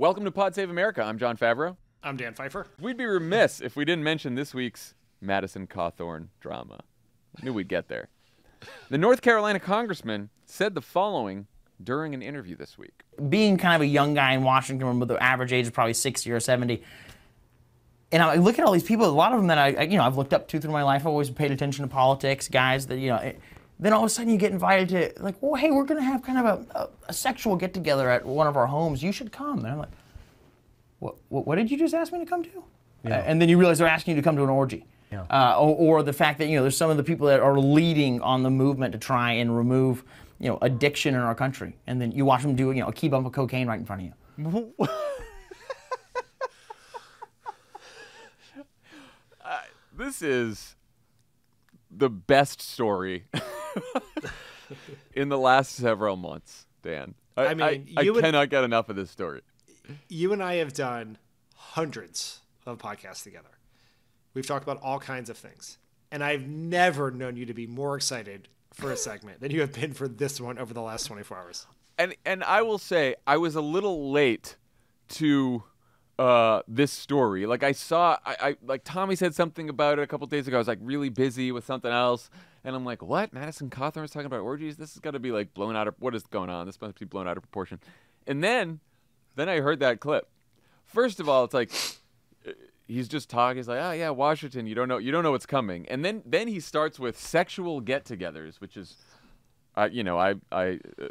Welcome to Pod Save America. I'm Jon Favreau. I'm Dan Pfeiffer. We'd be remiss if we didn't mention this week's Madison Cawthorn drama. I knew we'd get there. The North Carolina congressman said the following during an interview this week. Being kind of a young guy in Washington, with the average age is probably 60 or 70, and I look at all these people, a lot of them that I've looked up to through my life. I've always paid attention to politics, guys that, then all of a sudden you get invited to, like, well, hey, we're going to have kind of a sexual get-together at one of our homes. You should come. And I'm like, what did you just ask me to come to? Yeah. And then you realize they're asking you to come to an orgy. Yeah. Or the fact that, there's some of the people that are leading on the movement to try and remove, addiction in our country. And then you watch them do, a key bump of cocaine right in front of you. This is the best story in the last several months, Dan. I cannot get enough of this story. You and I have done hundreds of podcasts together. We've talked about all kinds of things. And I've never known you to be more excited for a segment than you have been for this one over the last 24 hours. And I will say, I was a little late to this story. Like, I saw, like Tommy said something about it a couple days ago. I was like really busy with something else. And I'm like, what? Madison Cawthorn is talking about orgies? This has got to be like blown out of, what is going on? This must be blown out of proportion. And then I heard that clip. First of all, it's like, he's just talking. He's like, oh yeah, Washington, you don't know what's coming. And then he starts with sexual get-togethers, which is,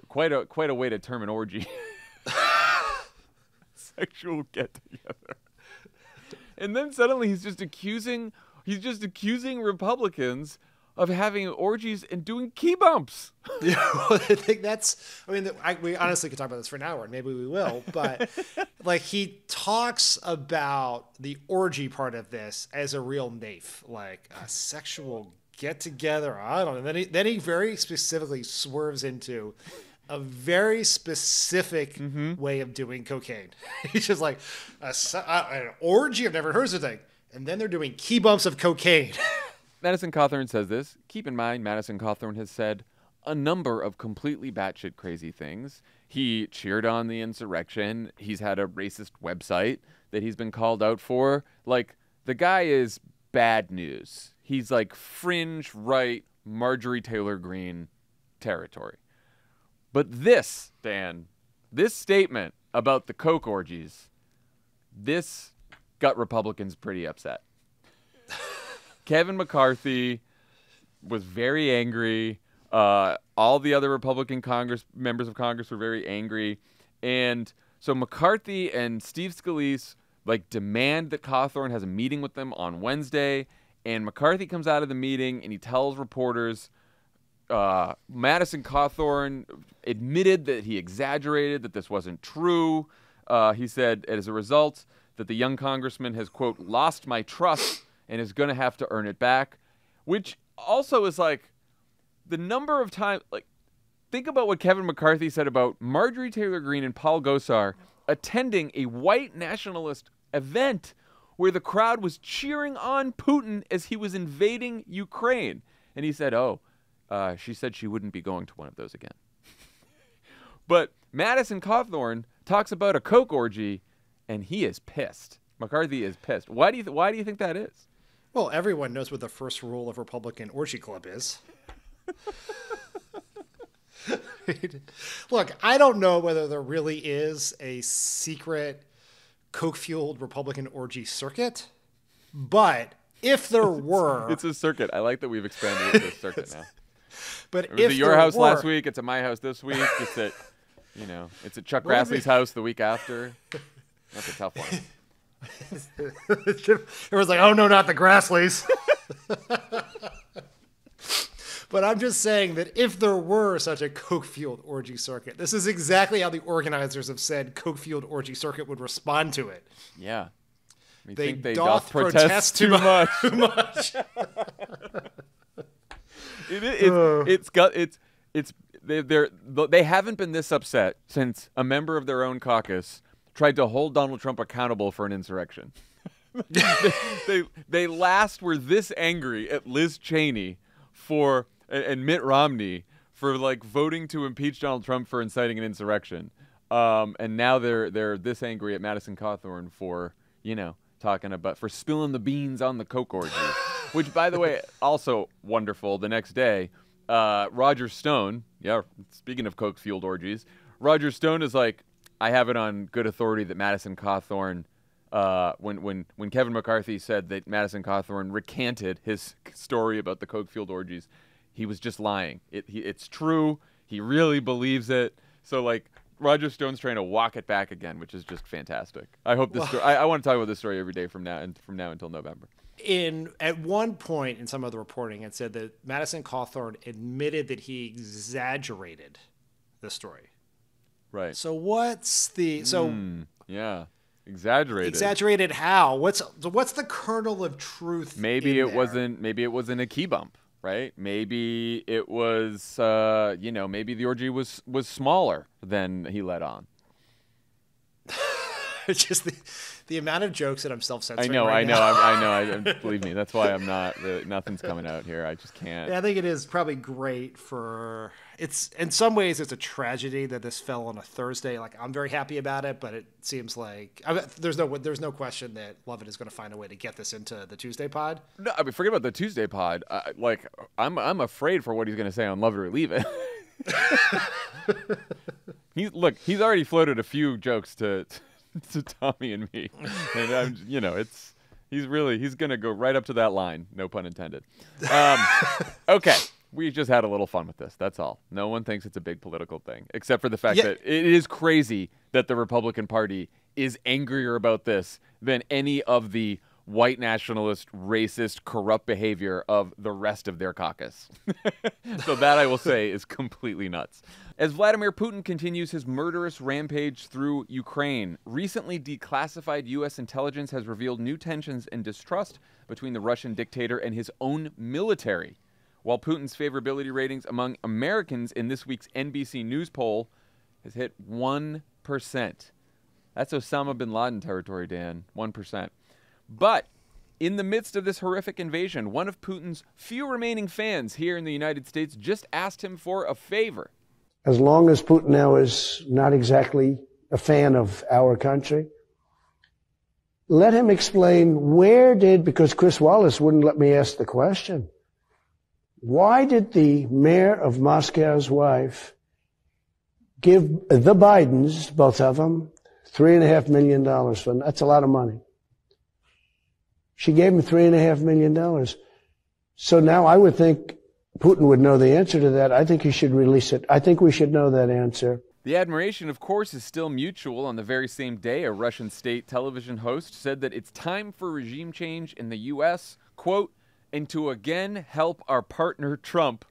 quite a way to term an orgy. Sexual get-together. And then suddenly he's just accusing Republicans of having orgies and doing key bumps. Yeah, well, I think we honestly could talk about this for an hour, and maybe we will, but like, he talks about the orgy part of this as a real naif, like a sexual get-together. I don't know. Then he very specifically swerves into a very specific way of doing cocaine. He's just like, an orgy? I've never heard of such a thing. And then they're doing key bumps of cocaine. Madison Cawthorn says this. Keep in mind, Madison Cawthorn has said a number of completely batshit crazy things. He cheered on the insurrection. He's had a racist website that he's been called out for. Like, the guy is bad news. He's like fringe right Marjorie Taylor Greene territory. But this, Dan, this statement about the coke orgies, this got Republicans pretty upset. Kevin McCarthy was very angry. All the other Republican members of Congress were very angry. And so McCarthy and Steve Scalise demand that Cawthorn has a meeting with them on Wednesday. And McCarthy comes out of the meeting and he tells reporters, Madison Cawthorn admitted that he exaggerated, that this wasn't true. He said, as a result, that the young congressman has, quote, lost my trust and is going to have to earn it back, which also is like the number of times, think about what Kevin McCarthy said about Marjorie Taylor Greene and Paul Gosar attending a white nationalist event where the crowd was cheering on Putin as he was invading Ukraine. And he said, she said she wouldn't be going to one of those again. But Madison Cawthorn talks about a coke orgy, and he is pissed. McCarthy is pissed. Why do you think that is? Well, everyone knows what the first rule of Republican Orgy Club is. Look, I don't know whether there really is a secret coke-fueled Republican orgy circuit, but if there were... It's a circuit. I like that we've expanded it to a circuit now. But it was at your house last week. It's at my house this week. It's at, it's at Chuck Grassley's house the week after. That's a tough one. Everyone's like, oh no, not the Grassleys. But I'm just saying that if there were such a coke-fueled orgy circuit, this is exactly how the organizers have said coke-fueled orgy circuit would respond to it. Yeah. They doth protest too much. They haven't been this upset since a member of their own caucus tried to hold Donald Trump accountable for an insurrection. they last were this angry at Liz Cheney and Mitt Romney for voting to impeach Donald Trump for inciting an insurrection. And now they're this angry at Madison Cawthorn for, for spilling the beans on the coke orgies. Which, by the way, also wonderful. The next day, Roger Stone, speaking of coke-fueled orgies, Roger Stone is like, I have it on good authority that Madison Cawthorn, when Kevin McCarthy said that Madison Cawthorn recanted his story about the coke-fueled orgies, he was just lying. It's true. He really believes it. So, like, Roger Stone's trying to walk it back again, which is just fantastic. I hope this story. I want to talk about this story every day from now until November. At one point in some of the reporting, it said that Madison Cawthorn admitted that he exaggerated the story. Right. So what's the exaggerated? Exaggerated how? What's the kernel of truth? Maybe it wasn't a key bump, right? Maybe it was maybe the orgy was smaller than he let on. It's just the amount of jokes that I'm self-censoring. I know. Believe me, that's why I'm not. Nothing's coming out here. I just can't. Yeah, I think it is probably great for. It's in some ways it's a tragedy that this fell on a Thursday. Like, I'm very happy about it, but it seems like there's no question that Lovett is going to find a way to get this into the Tuesday pod. No, I mean, forget about the Tuesday pod. I'm afraid for what he's going to say on Love It or Leave It. He's already floated a few jokes to Tommy and me, and he's gonna go right up to that line, no pun intended. Okay, we just had a little fun with this, that's all. No one thinks it's a big political thing, except for the fact that it is crazy that the Republican Party is angrier about this than any of the white nationalist, racist, corrupt behavior of the rest of their caucus. So that, I will say, is completely nuts. As Vladimir Putin continues his murderous rampage through Ukraine, recently declassified U.S. intelligence has revealed new tensions and distrust between the Russian dictator and his own military. While Putin's favorability ratings among Americans in this week's NBC News poll has hit 1%. That's Osama bin Laden territory, Dan. 1%. But in the midst of this horrific invasion, one of Putin's few remaining fans here in the United States just asked him for a favor. As long as Putin now is not exactly a fan of our country, let him explain because Chris Wallace wouldn't let me ask the question. Why did the mayor of Moscow's wife give the Bidens, both of them, $3.5 million for them? That's a lot of money. She gave him $3.5 million. So now I would think Putin would know the answer to that. I think he should release it. I think we should know that answer. The admiration, of course, is still mutual. On the very same day, a Russian state television host said that it's time for regime change in the U.S., quote, and to again help our partner Trump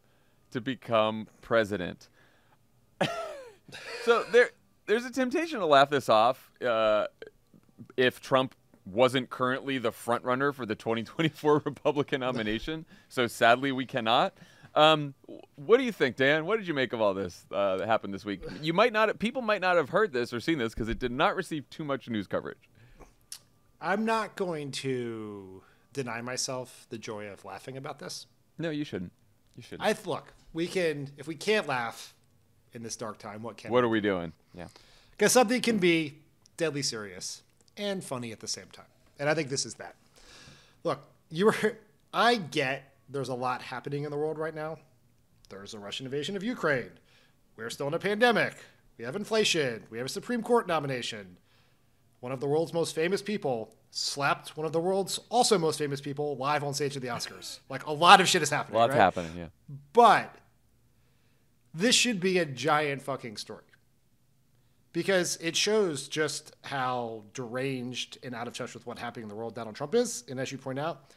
to become president. So there's a temptation to laugh this off if Trump wasn't currently the front runner for the 2024 Republican nomination. So sadly, we cannot. What do you think, Dan? What did you make of all this that happened this week? People might not have heard this or seen this because it did not receive too much news coverage. I'm not going to deny myself the joy of laughing about this. No, you shouldn't. You shouldn't. Look, if we can't laugh in this dark time, what are we doing? Yeah. Because something can be deadly serious and funny at the same time. And I think this is that. Look, I get there's a lot happening in the world right now. There's a Russian invasion of Ukraine. We're still in a pandemic. We have inflation. We have a Supreme Court nomination. One of the world's most famous people slapped one of the world's also most famous people live on stage at the Oscars. Like, a lot of shit is happening. Lots happening, yeah. But this should be a giant fucking story. Because it shows just how deranged and out of touch with what's happening in the world Donald Trump is. And as you point out,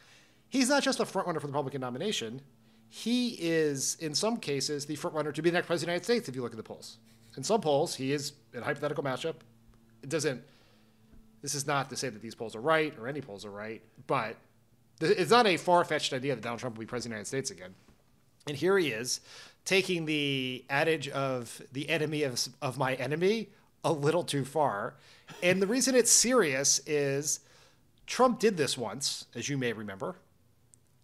he's not just a frontrunner for the Republican nomination. He is, in some cases, the frontrunner to be the next president of the United States, if you look at the polls. In some polls, he is in a hypothetical matchup. This is not to say that these polls are right or any polls are right, but it's not a far-fetched idea that Donald Trump will be president of the United States again. And here he is, taking the adage of the enemy of my enemy a little too far. And the reason it's serious is Trump did this once, as you may remember.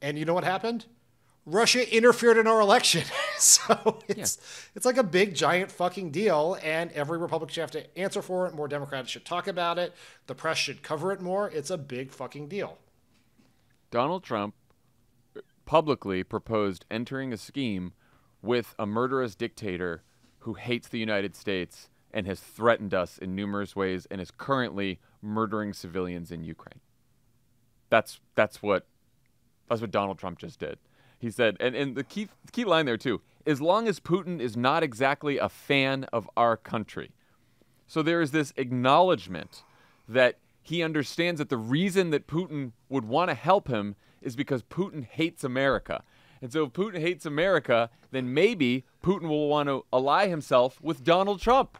And you know what happened? Russia interfered in our election. So it's like a big, giant fucking deal, and every Republican should have to answer for it. More Democrats should talk about it. The press should cover it more. It's a big fucking deal. Donald Trump publicly proposed entering a scheme with a murderous dictator who hates the United States and has threatened us in numerous ways and is currently murdering civilians in Ukraine. That's what Donald Trump just did. He said, and the key line there too, as long as Putin is not exactly a fan of our country. So there is this acknowledgement that he understands that the reason that Putin would want to help him is because Putin hates America. And so if Putin hates America, then maybe Putin will want to ally himself with Donald Trump.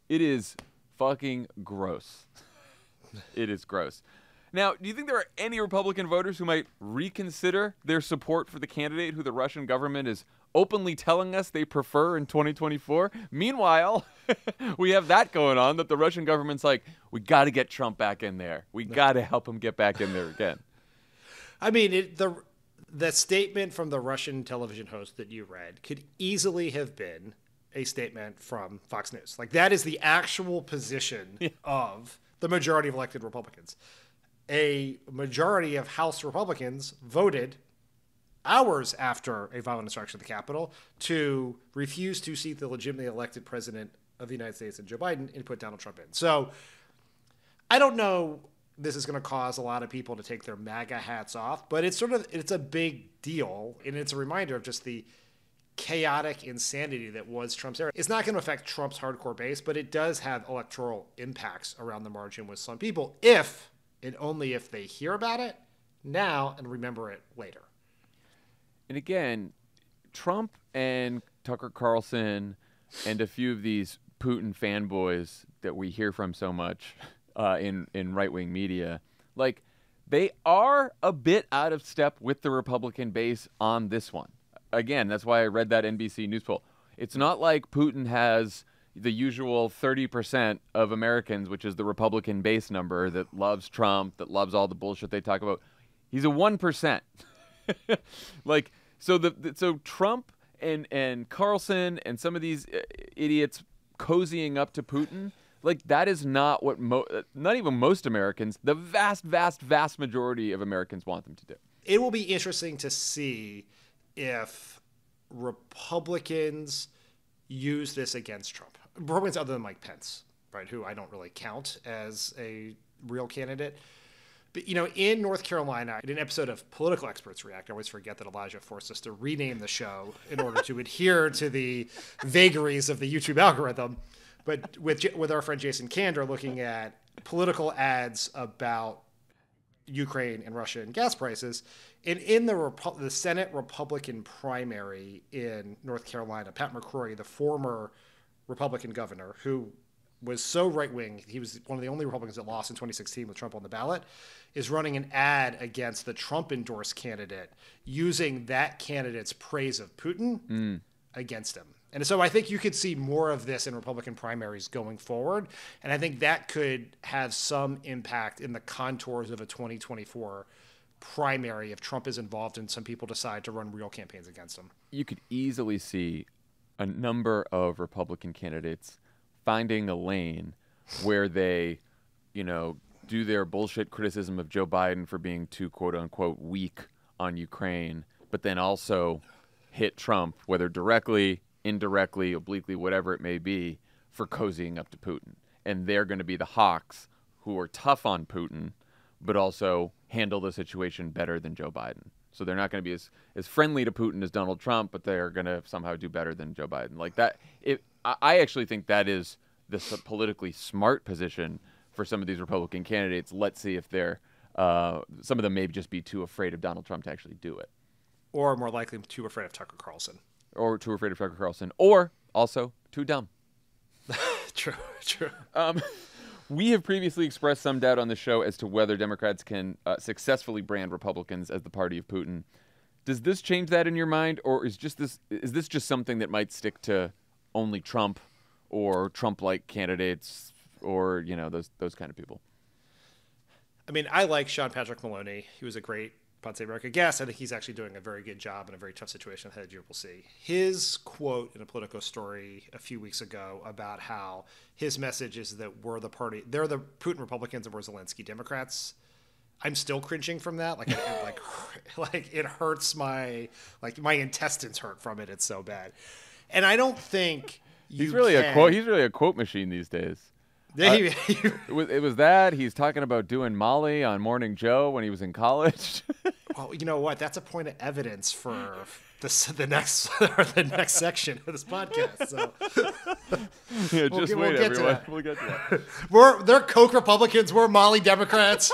It is fucking gross. It is gross. Now, do you think there are any Republican voters who might reconsider their support for the candidate who the Russian government is openly telling us they prefer in 2024? Meanwhile, we have that going on, that the Russian government's like, we got to get Trump back in there. We got to help him get back in there again. I mean, the statement from the Russian television host that you read could easily have been a statement from Fox News. Like, that is the actual position of the majority of elected Republicans. A majority of House Republicans voted hours after a violent insurrection at the Capitol to refuse to seat the legitimately elected president of the United States and Joe Biden and put Donald Trump in. So I don't know, this is going to cause a lot of people to take their MAGA hats off, but it's a big deal, and it's a reminder of just the chaotic insanity that was Trump's era. It's not going to affect Trump's hardcore base, but it does have electoral impacts around the margin with some people, if and only if they hear about it now and remember it later. And again, Trump and Tucker Carlson and a few of these Putin fanboys that we hear from so much in right-wing media, like, they are a bit out of step with the Republican base on this one. Again, that's why I read that NBC News poll. It's not like Putin has the usual 30% of Americans, which is the Republican base number, that loves Trump, that loves all the bullshit they talk about. He's a 1%. Like, so Trump and Carlson and some of these idiots cozying up to Putin, like, that is not what not even most Americans, the vast, vast, vast majority of Americans want them to do. It will be interesting to see if Republicans use this against Trump. Republicans other than Mike Pence, right, who I don't really count as a real candidate. But, in North Carolina, in an episode of Political Experts React, I always forget that Elijah forced us to rename the show in order to adhere to the vagaries of the YouTube algorithm. But with our friend Jason Kander looking at political ads about Ukraine and Russia and gas prices, and in the Senate Republican primary in North Carolina, Pat McCrory, the former Republican governor, who was so right-wing, he was one of the only Republicans that lost in 2016 with Trump on the ballot, is running an ad against the Trump-endorsed candidate, using that candidate's praise of Putin against him. And so I think you could see more of this in Republican primaries going forward, and I think that could have some impact in the contours of a 2024 primary if Trump is involved and some people decide to run real campaigns against him. You could easily see a number of Republican candidates finding a lane where they, do their bullshit criticism of Joe Biden for being too, quote unquote, weak on Ukraine, but then also hit Trump, whether directly, indirectly, obliquely, whatever it may be, for cozying up to Putin. And they're going to be the hawks who are tough on Putin, but also handle the situation better than Joe Biden. So they're not going to be as friendly to Putin as Donald Trump, but they're going to somehow do better than Joe Biden. Like that, I actually think that is the politically smart position for some of these Republican candidates. Let's see if they're some of them may just be too afraid of Donald Trump to actually do it, or more likely too afraid of Tucker Carlson, or too afraid of Tucker Carlson, or also too dumb. True. We have previously expressed some doubt on the show as to whether Democrats can successfully brand Republicans as the party of Putin. Does this change that in your mind, or is this just something that might stick to only Trump or Trump-like candidates, or those kind of people? I mean, I like Sean Patrick Maloney. He was a great Pod Save America guest, I think he's actually doing a very good job in a very tough situation ahead. You will see. His quote in a Politico story a few weeks ago about how his message is that we're the party, they're the Putin Republicans and we're Zelensky Democrats. I'm still cringing from that. Like it hurts my intestines hurt from it. It's so bad. And I don't think he's really a quote machine these days. It was that he's talking about doing Molly on Morning Joe when he was in college. Well, you know what? That's a point of evidence for the next section of this podcast. So wait, everyone. We'll get to that. They're Koch Republicans. We're Molly Democrats.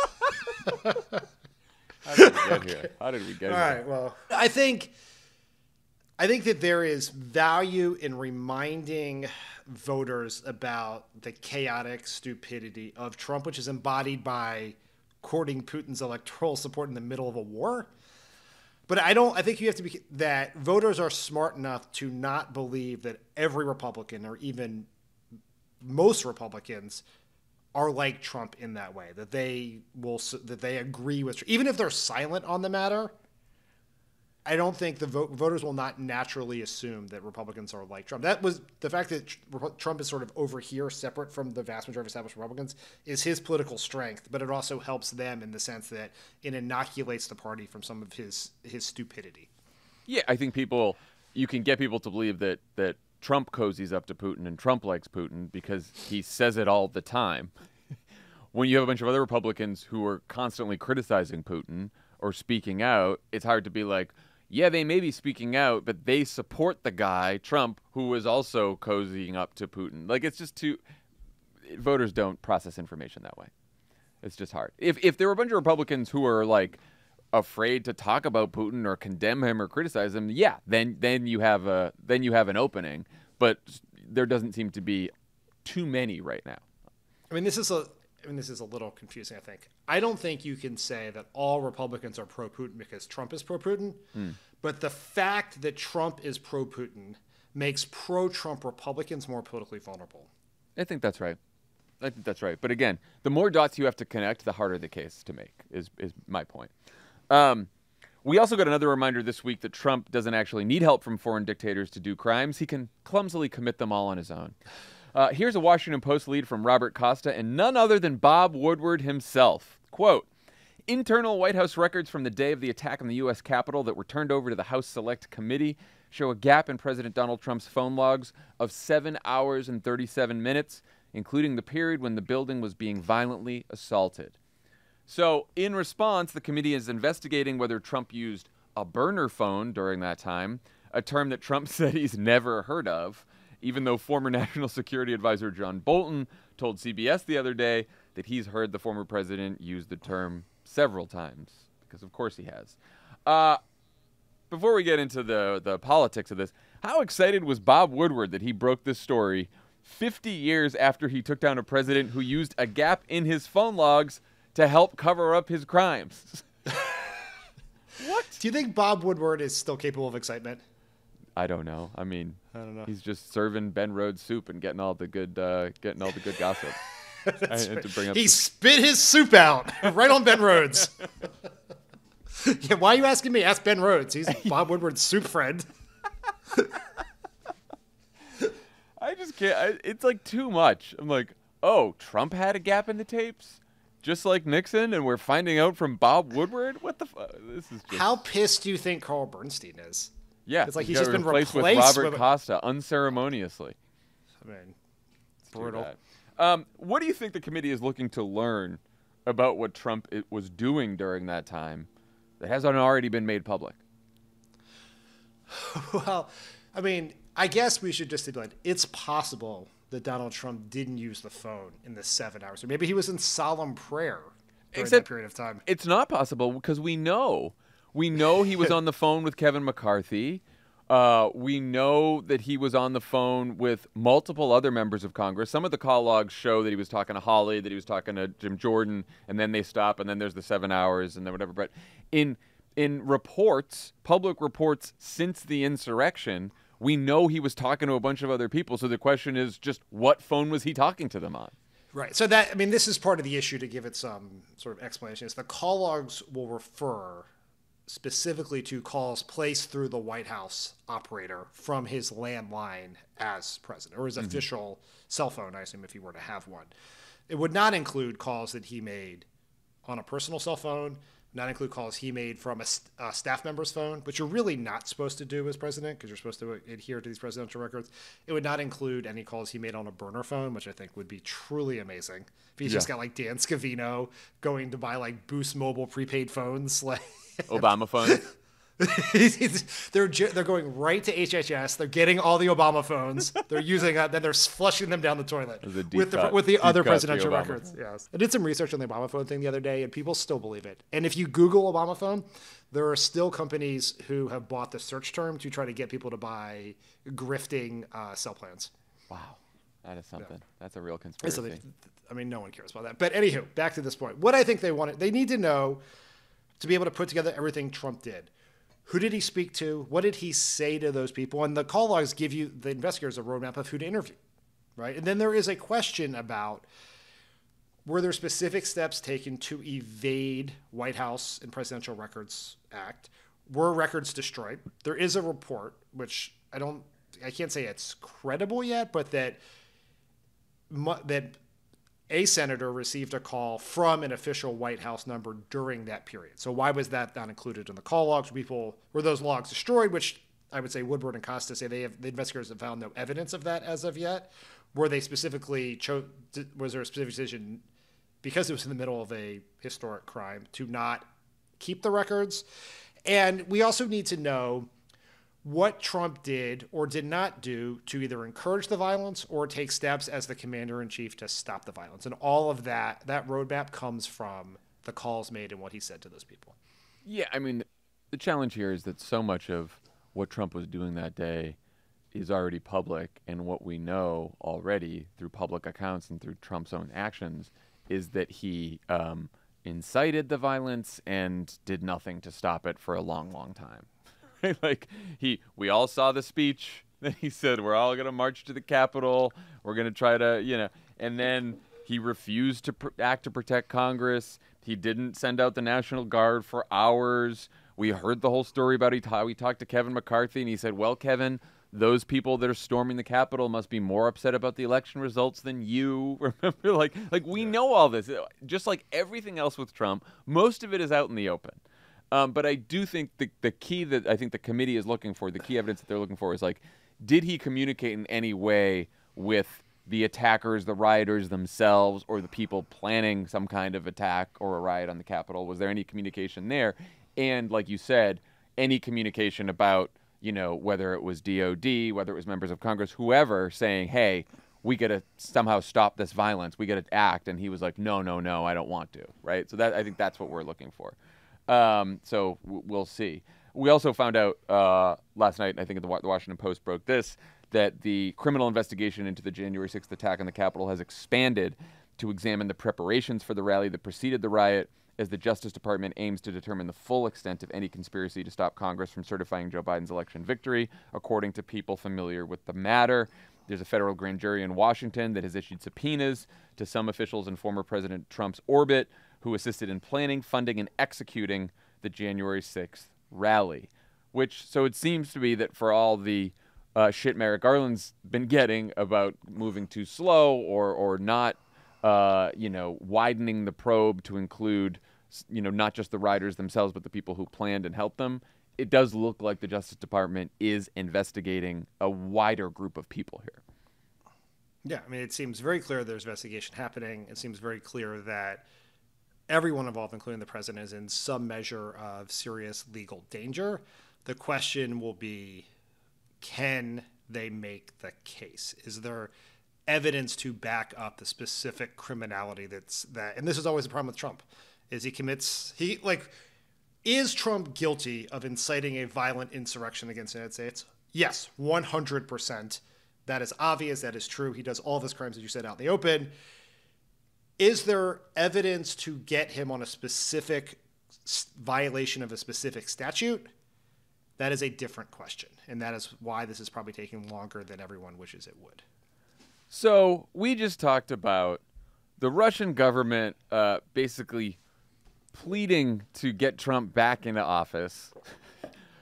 How did we get here? All right. Well, I think that there is value in reminding voters about the chaotic stupidity of Trump, which is embodied by courting Putin's electoral support in the middle of a war. But I think you have to be that voters are smart enough to not believe that every Republican or even most Republicans are like Trump in that way, that they agree with, even if they're silent on the matter. I don't think the voters will not naturally assume that Republicans are like Trump. That was the fact that Trump is sort of over here, separate from the vast majority of established Republicans, is his political strength. But it also helps them in the sense that it inoculates the party from some of his stupidity. Yeah, I think you can get people to believe that Trump cozies up to Putin and Trump likes Putin because he says it all the time. When you have a bunch of other Republicans who are constantly criticizing Putin or speaking out, it's hard to be like, yeah, they may be speaking out, but they support the guy, Trump, who is also cozying up to Putin. Like, it's just voters don't process information that way. It's just hard. If there were a bunch of Republicans who are like afraid to talk about Putin or condemn him or criticize him, yeah, then you have an opening. But there doesn't seem to be too many right now. This is a little confusing, I think. I don't think you can say that all Republicans are pro-Putin because Trump is pro-Putin. But the fact that Trump is pro-Putin makes pro-Trump Republicans more politically vulnerable. I think that's right. But again, the more dots you have to connect, the harder the case to make, is my point. We also got another reminder this week that Trump doesn't actually need help from foreign dictators to do crimes. He can clumsily commit them all on his own. Here's a Washington Post lead from Robert Costa and none other than Bob Woodward himself. Quote, internal White House records from the day of the attack on the U.S. Capitol that were turned over to the House Select Committee show a gap in President Donald Trump's phone logs of 7 hours and 37 minutes, including the period when the building was being violently assaulted. So, in response, the committee is investigating whether Trump used a burner phone during that time, a term that Trump said he's never heard of, even though former National Security Advisor John Bolton told CBS the other day that he's heard the former president use the term several times, because of course he has. Before we get into the politics of this, how excited was Bob Woodward that he broke this story 50 years after he took down a president who used a gap in his phone logs to help cover up his crimes? What? Do you think Bob Woodward is still capable of excitement? I don't know. I don't know. He's just serving Ben Rhodes soup and getting all the good gossip. Right. He spit his soup out right on Ben Rhodes. Yeah, why are you asking me? Ask Ben Rhodes. He's Bob Woodward's soup friend. I just can't. It's like too much. I'm like, oh, Trump had a gap in the tapes? Just like Nixon, and we're finding out from Bob Woodward? What the fuck? This is just... How pissed do you think Carl Bernstein is? Yeah. It's like he's just been replaced with Robert Costa unceremoniously. I mean, brutal. What do you think the committee is looking to learn about what Trump was doing during that time that hasn't already been made public? Well, I guess we should just stipulate it's possible that Donald Trump didn't use the phone in the 7 hours. Or maybe he was in solemn prayer during that period of time. It's not possible because we know he was on the phone with Kevin McCarthy. We know that he was on the phone with multiple other members of Congress. Some of the call logs show that he was talking to Hawley, that he was talking to Jim Jordan, and then they stop, and then there's the 7 hours, and then whatever. But in reports, public reports since the insurrection, we know he was talking to a bunch of other people. So the question is just what phone was he talking to them on? Right. So this is part of the issue, to give it some sort of explanation, is the call logs will refer specifically to calls placed through the White House operator from his landline as president, or his official cell phone, I assume, if he were to have one. It would not include calls that he made on a personal cell phone, not include calls he made from a staff member's phone, which you're really not supposed to do as president because you're supposed to adhere to these presidential records. It would not include any calls he made on a burner phone, which I think would be truly amazing. If he's just got like Dan Scavino going to buy like Boost Mobile prepaid phones, like Obama phone. They're going right to HHS. They're getting all the Obama phones. They're using that. Then they're flushing them down the toilet with the other presidential records. Yes. I did some research on the Obama phone thing the other day, and people still believe it. And if you Google Obama phone, there are still companies who have bought the search term to try to get people to buy grifting cell plans. Wow. That is something. Yeah. That's a real conspiracy. I mean, no one cares about that. But anywho, back to this point. What I think they need to know to be able to put together everything Trump did. Who did he speak to? What did he say to those people? And the call logs give you, the investigators, a roadmap of who to interview, right? And then there is a question about, were there specific steps taken to evade White House and Presidential Records Act? Were records destroyed? There is a report, which I can't say it's credible yet, but that a senator received a call from an official White House number during that period. So why was that not included in the call logs? Were those logs destroyed? Which I would say Woodward and Costa say the investigators have found no evidence of that as of yet. Were they specifically was there a specific decision, because it was in the middle of a historic crime, to not keep the records? And we also need to know what Trump did or did not do to either encourage the violence or take steps as the commander-in-chief to stop the violence. And all of that roadmap comes from the calls made and what he said to those people. Yeah, I mean, the challenge here is that so much of what Trump was doing that day is already public, and what we know already through public accounts and through Trump's own actions is that he incited the violence and did nothing to stop it for a long, long time. Like we all saw the speech that he said, we're all going to march to the Capitol. We're going to try to, and then he refused to act to protect Congress. He didn't send out the National Guard for hours. We heard the whole story about how he talked to Kevin McCarthy, and he said, well, Kevin, those people that are storming the Capitol must be more upset about the election results than you. Remember, like we know all this. Just like everything else with Trump, most of it is out in the open. But I do think the key that I think the committee is looking for, the key evidence that they're looking for is like, did he communicate in any way with the attackers, the rioters themselves, or the people planning some kind of attack or a riot on the Capitol? Was there any communication there? And like you said, any communication about, whether it was DOD, whether it was members of Congress, whoever saying, hey, we got to somehow stop this violence. We got to act. And he was like, no, I don't want to. Right. So I think that's what we're looking for. So we'll see. We also found out last night, I think the Washington Post broke this, that the criminal investigation into the January 6th attack on the Capitol has expanded to examine the preparations for the rally that preceded the riot, as the Justice Department aims to determine the full extent of any conspiracy to stop Congress from certifying Joe Biden's election victory, according to people familiar with the matter. There's a federal grand jury in Washington that has issued subpoenas to some officials in former President Trump's orbit who assisted in planning, funding, and executing the January 6th rally. So it seems to be that for all the shit Merrick Garland's been getting about moving too slow or not, widening the probe to include, not just the rioters themselves, but the people who planned and helped them, it does look like the Justice Department is investigating a wider group of people here. Yeah, I mean, it seems very clear there's investigation happening. It seems very clear that everyone involved, including the president, is in some measure of serious legal danger. The question will be, can they make the case? Is there evidence to back up the specific criminality and this is always the problem with Trump, is is Trump guilty of inciting a violent insurrection against the United States? Yes, 100%. That is obvious. That is true. He does all of his crimes that you said out in the open. Is there evidence to get him on a specific violation of a specific statute? That is a different question. And that is why this is probably taking longer than everyone wishes it would. So we just talked about the Russian government basically pleading to get Trump back into office.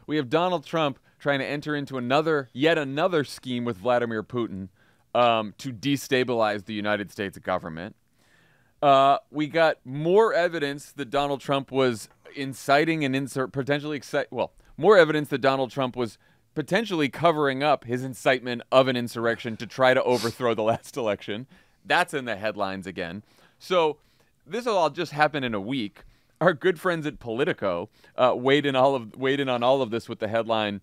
We have Donald Trump trying to enter into yet another scheme with Vladimir Putin to destabilize the United States government. We got more evidence that Donald Trump was inciting and more evidence that Donald Trump was potentially covering up his incitement of an insurrection to try to overthrow the last election. That's in the headlines again. So this will all just happen in a week. Our good friends at Politico weighed in on all of this with the headline,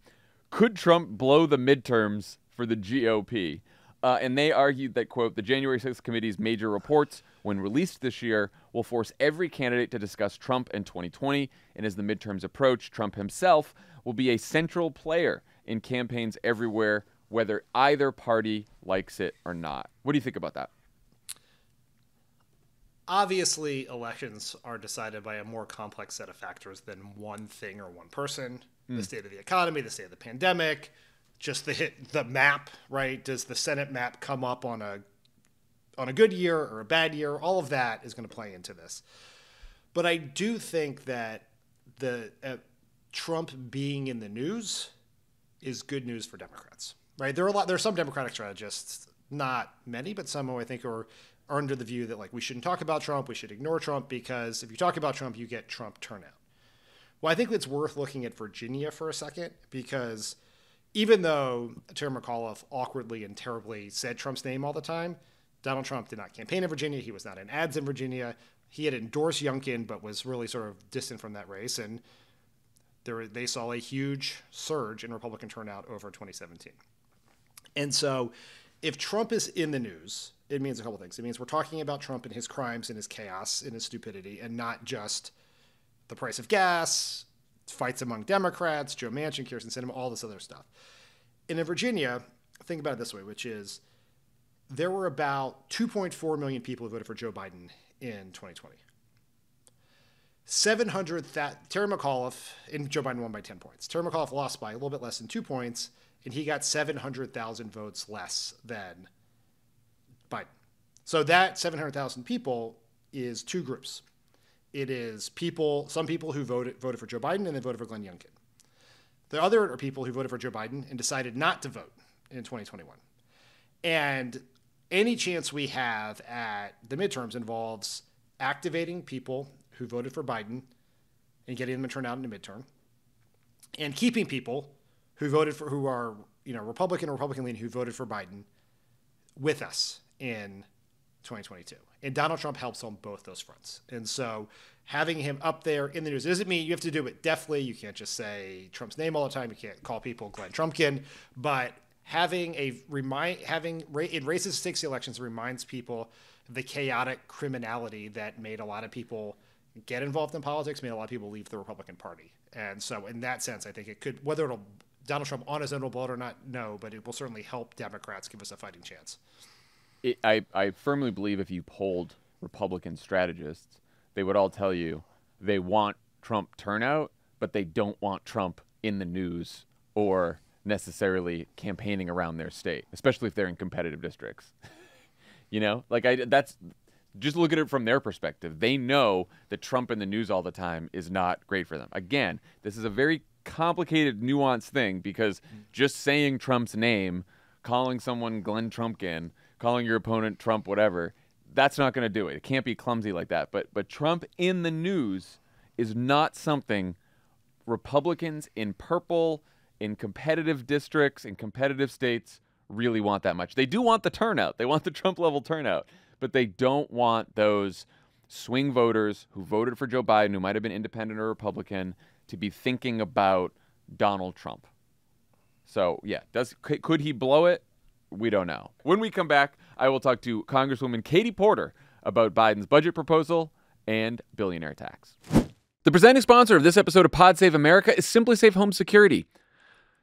"Could Trump blow the midterms for the GOP?" And they argued that, quote, "The January 6th committee's major reports, when released this year, will force every candidate to discuss Trump in 2020. And as the midterms approach, Trump himself will be a central player in campaigns everywhere, whether either party likes it or not." What do you think about that? Obviously, elections are decided by a more complex set of factors than one thing or one person. The state of the economy, the state of the pandemic, just the map, right? Does the Senate map come up on a good year or a bad year? All of that is going to play into this. But I do think that the Trump being in the news is good news for Democrats, right? There are some Democratic strategists, not many, but some who I think are under the view that, like, we shouldn't talk about Trump, we should ignore Trump, because if you talk about Trump, you get Trump turnout. Well, I think it's worth looking at Virginia for a second, because even though Terry McAuliffe awkwardly and terribly said Trump's name all the time, Donald Trump did not campaign in Virginia. He was not in ads in Virginia. He had endorsed Youngkin, but was really sort of distant from that race. And they saw a huge surge in Republican turnout over 2017. And so if Trump is in the news, it means a couple things. It means we're talking about Trump and his crimes and his chaos and his stupidity, and not just the price of gas, fights among Democrats, Joe Manchin, Kyrsten Sinema, all this other stuff. And in Virginia, think about it this way, which is there were about 2.4 million people who voted for Joe Biden in 2020. Terry McAuliffe, and Joe Biden won by 10 points. Terry McAuliffe lost by a little bit less than 2 points, and he got 700,000 votes less than Biden. So that 700,000 people is two groups. It is some people who voted for Joe Biden and then voted for Glenn Youngkin. The other are people who voted for Joe Biden and decided not to vote in 2021. And any chance we have at the midterms involves activating people who voted for Biden and getting them to turn out in the midterm, and keeping people who are Republican or Republican leaning who voted for Biden with us in 2022. And Donald Trump helps on both those fronts. And so having him up there in the news doesn't mean you have to do it deftly. You can't just say Trump's name all the time. You can't call people Glenn Trumpkin. But having in racist stakes elections reminds people the chaotic criminality that made a lot of people get involved in politics, made a lot of people leave the Republican Party. And so in that sense, I think it could, Donald Trump on his own will blow it or not, no, but it will certainly help Democrats give us a fighting chance. I firmly believe if you polled Republican strategists, they would all tell you they want Trump turnout, but they don't want Trump in the news or necessarily campaigning around their state, especially if they're in competitive districts. Just look at it from their perspective. They know that Trump in the news all the time is not great for them. Again, this is a very complicated, nuanced thing, because just saying Trump's name, calling someone Glenn Trumpkin, calling your opponent Trump whatever, that's not going to do it. It can't be clumsy like that. But Trump in the news is not something Republicans in purple, in competitive districts, in competitive states really want that much. They do want the turnout. They want the Trump level turnout. But they don't want those swing voters who voted for Joe Biden, who might have been independent or Republican, to be thinking about Donald Trump. So, yeah, could he blow it? We don't know. When we come back, I will talk to Congresswoman Katie Porter about Biden's budget proposal and billionaire tax. The presenting sponsor of this episode of Pod Save America is Simply Safe Home Security.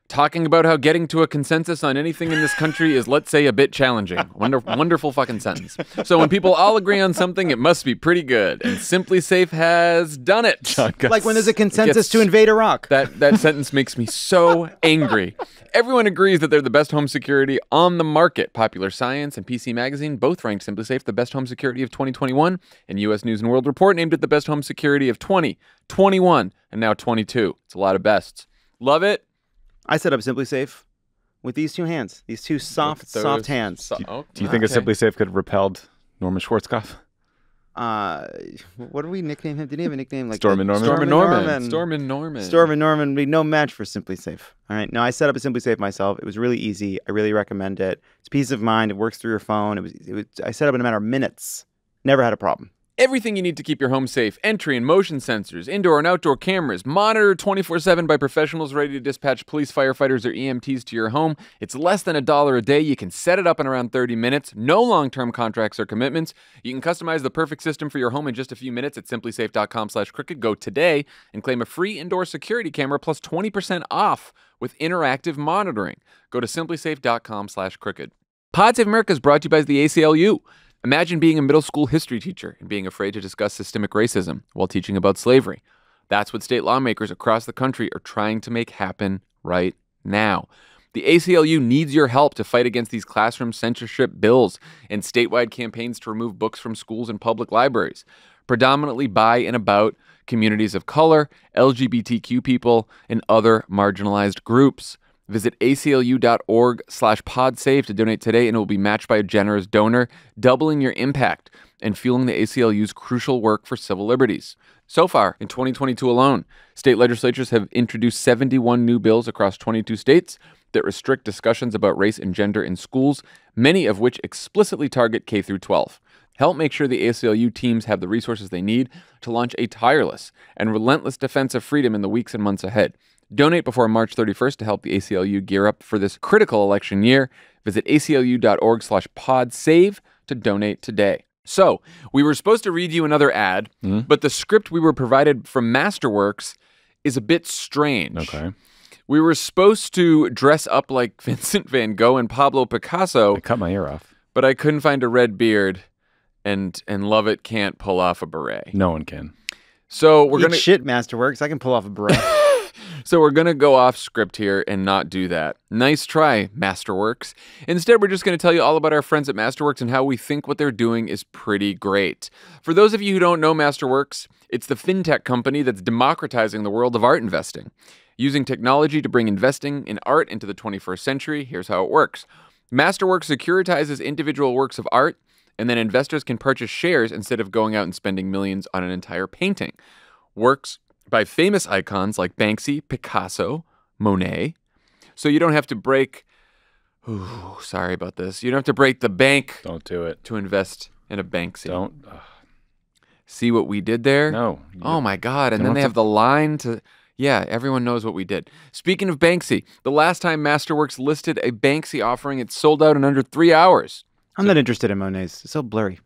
talking about how getting to a consensus on anything in this country is, let's say, a bit challenging. Wonderful fucking sentence. So when people all agree on something, it must be pretty good. And Simply Safe has done it. Like when there's a consensus to invade Iraq. That sentence makes me so angry. Everyone agrees that they're the best home security on the market. Popular Science and PC Magazine both ranked Simply Safe the best home security of 2021, and U.S. News & World Report named it the best home security of 2021, and now 22. It's a lot of bests. Love it. I set up Simply Safe with these two hands, these two soft hands. Do you think a Simply Safe could have repelled Norman Schwarzkopf? What did we nickname him? Didn't he have a nickname? Like Storm and Norman? Storm and Norman. Storm and Norman would be no match for Simply Safe. All right. No, I set up a Simply Safe myself. It was really easy. I really recommend it. It's peace of mind. It works through your phone. I set up in a matter of minutes. Never had a problem. Everything you need to keep your home safe. Entry and motion sensors, indoor and outdoor cameras, monitored 24/7 by professionals ready to dispatch police, firefighters, or EMTs to your home. It's less than $1 a day. You can set it up in around 30 minutes. No long-term contracts or commitments. You can customize the perfect system for your home in just a few minutes at simplysafe.com/crooked. Go today and claim a free indoor security camera plus 20% off with interactive monitoring. Go to simplysafe.com/crooked. Pod Save America is brought to you by the ACLU. Imagine being a middle school history teacher and being afraid to discuss systemic racism while teaching about slavery. That's what state lawmakers across the country are trying to make happen right now. The ACLU needs your help to fight against these classroom censorship bills and statewide campaigns to remove books from schools and public libraries, predominantly by and about communities of color, LGBTQ people, and other marginalized groups. Visit aclu.org/podsave to donate today, and it will be matched by a generous donor, doubling your impact and fueling the ACLU's crucial work for civil liberties. So far, in 2022 alone, state legislatures have introduced 71 new bills across 22 states that restrict discussions about race and gender in schools, many of which explicitly target K through 12. Help make sure the ACLU teams have the resources they need to launch a tireless and relentless defense of freedom in the weeks and months ahead. Donate before March 31st to help the ACLU gear up for this critical election year. Visit aclu.org/podsave to donate today. So, we were supposed to read you another ad, but the script we were provided from Masterworks is a bit strange. Okay. We were supposed to dress up like Vincent van Gogh and Pablo Picasso. I cut my ear off. But I couldn't find a red beard, and Lovett can't pull off a beret. No one can. So we're Eat shit, Masterworks. I can pull off a beret. So we're going to go off script here and not do that. Nice try, Masterworks. Instead, we're just going to tell you all about our friends at Masterworks and how we think what they're doing is pretty great. For those of you who don't know Masterworks, it's the fintech company that's democratizing the world of art investing. Using technology to bring investing in art into the 21st century, here's how it works. Masterworks securitizes individual works of art, and then investors can purchase shares instead of going out and spending millions on an entire painting. Works by famous icons like Banksy, Picasso, Monet. So you don't have to break, sorry about this. You don't have to break the bank. Don't do it. To invest in a Banksy. Don't. See what we did there? No. Oh my God. And then they have the line to, yeah, everyone knows what we did. Speaking of Banksy, the last time Masterworks listed a Banksy offering, it sold out in under 3 hours. I'm not interested in Monet's. It's so blurry.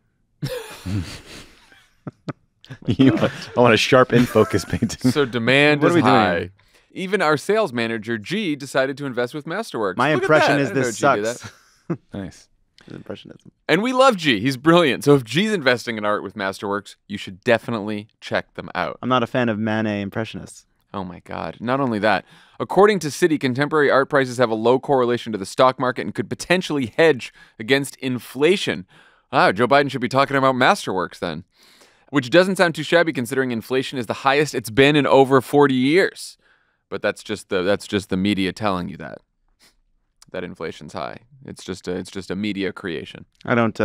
I want a sharp in focus painting. So demand is What are we doing high. here? Even our sales manager, G, decided to invest with Masterworks. My Look at impression that. is I didn't this know G did sucks. that. Nice. Impressionism. And we love G. He's brilliant. So if G's investing in art with Masterworks, you should definitely check them out. I'm not a fan of Manet impressionists. Oh my God. Not only that, according to Citi, contemporary art prices have a low correlation to the stock market and could potentially hedge against inflation. Joe Biden should be talking about Masterworks then. Which doesn't sound too shabby considering inflation is the highest it's been in over 40 years. But that's just the media telling you that inflation's high. It's just a media creation. I don't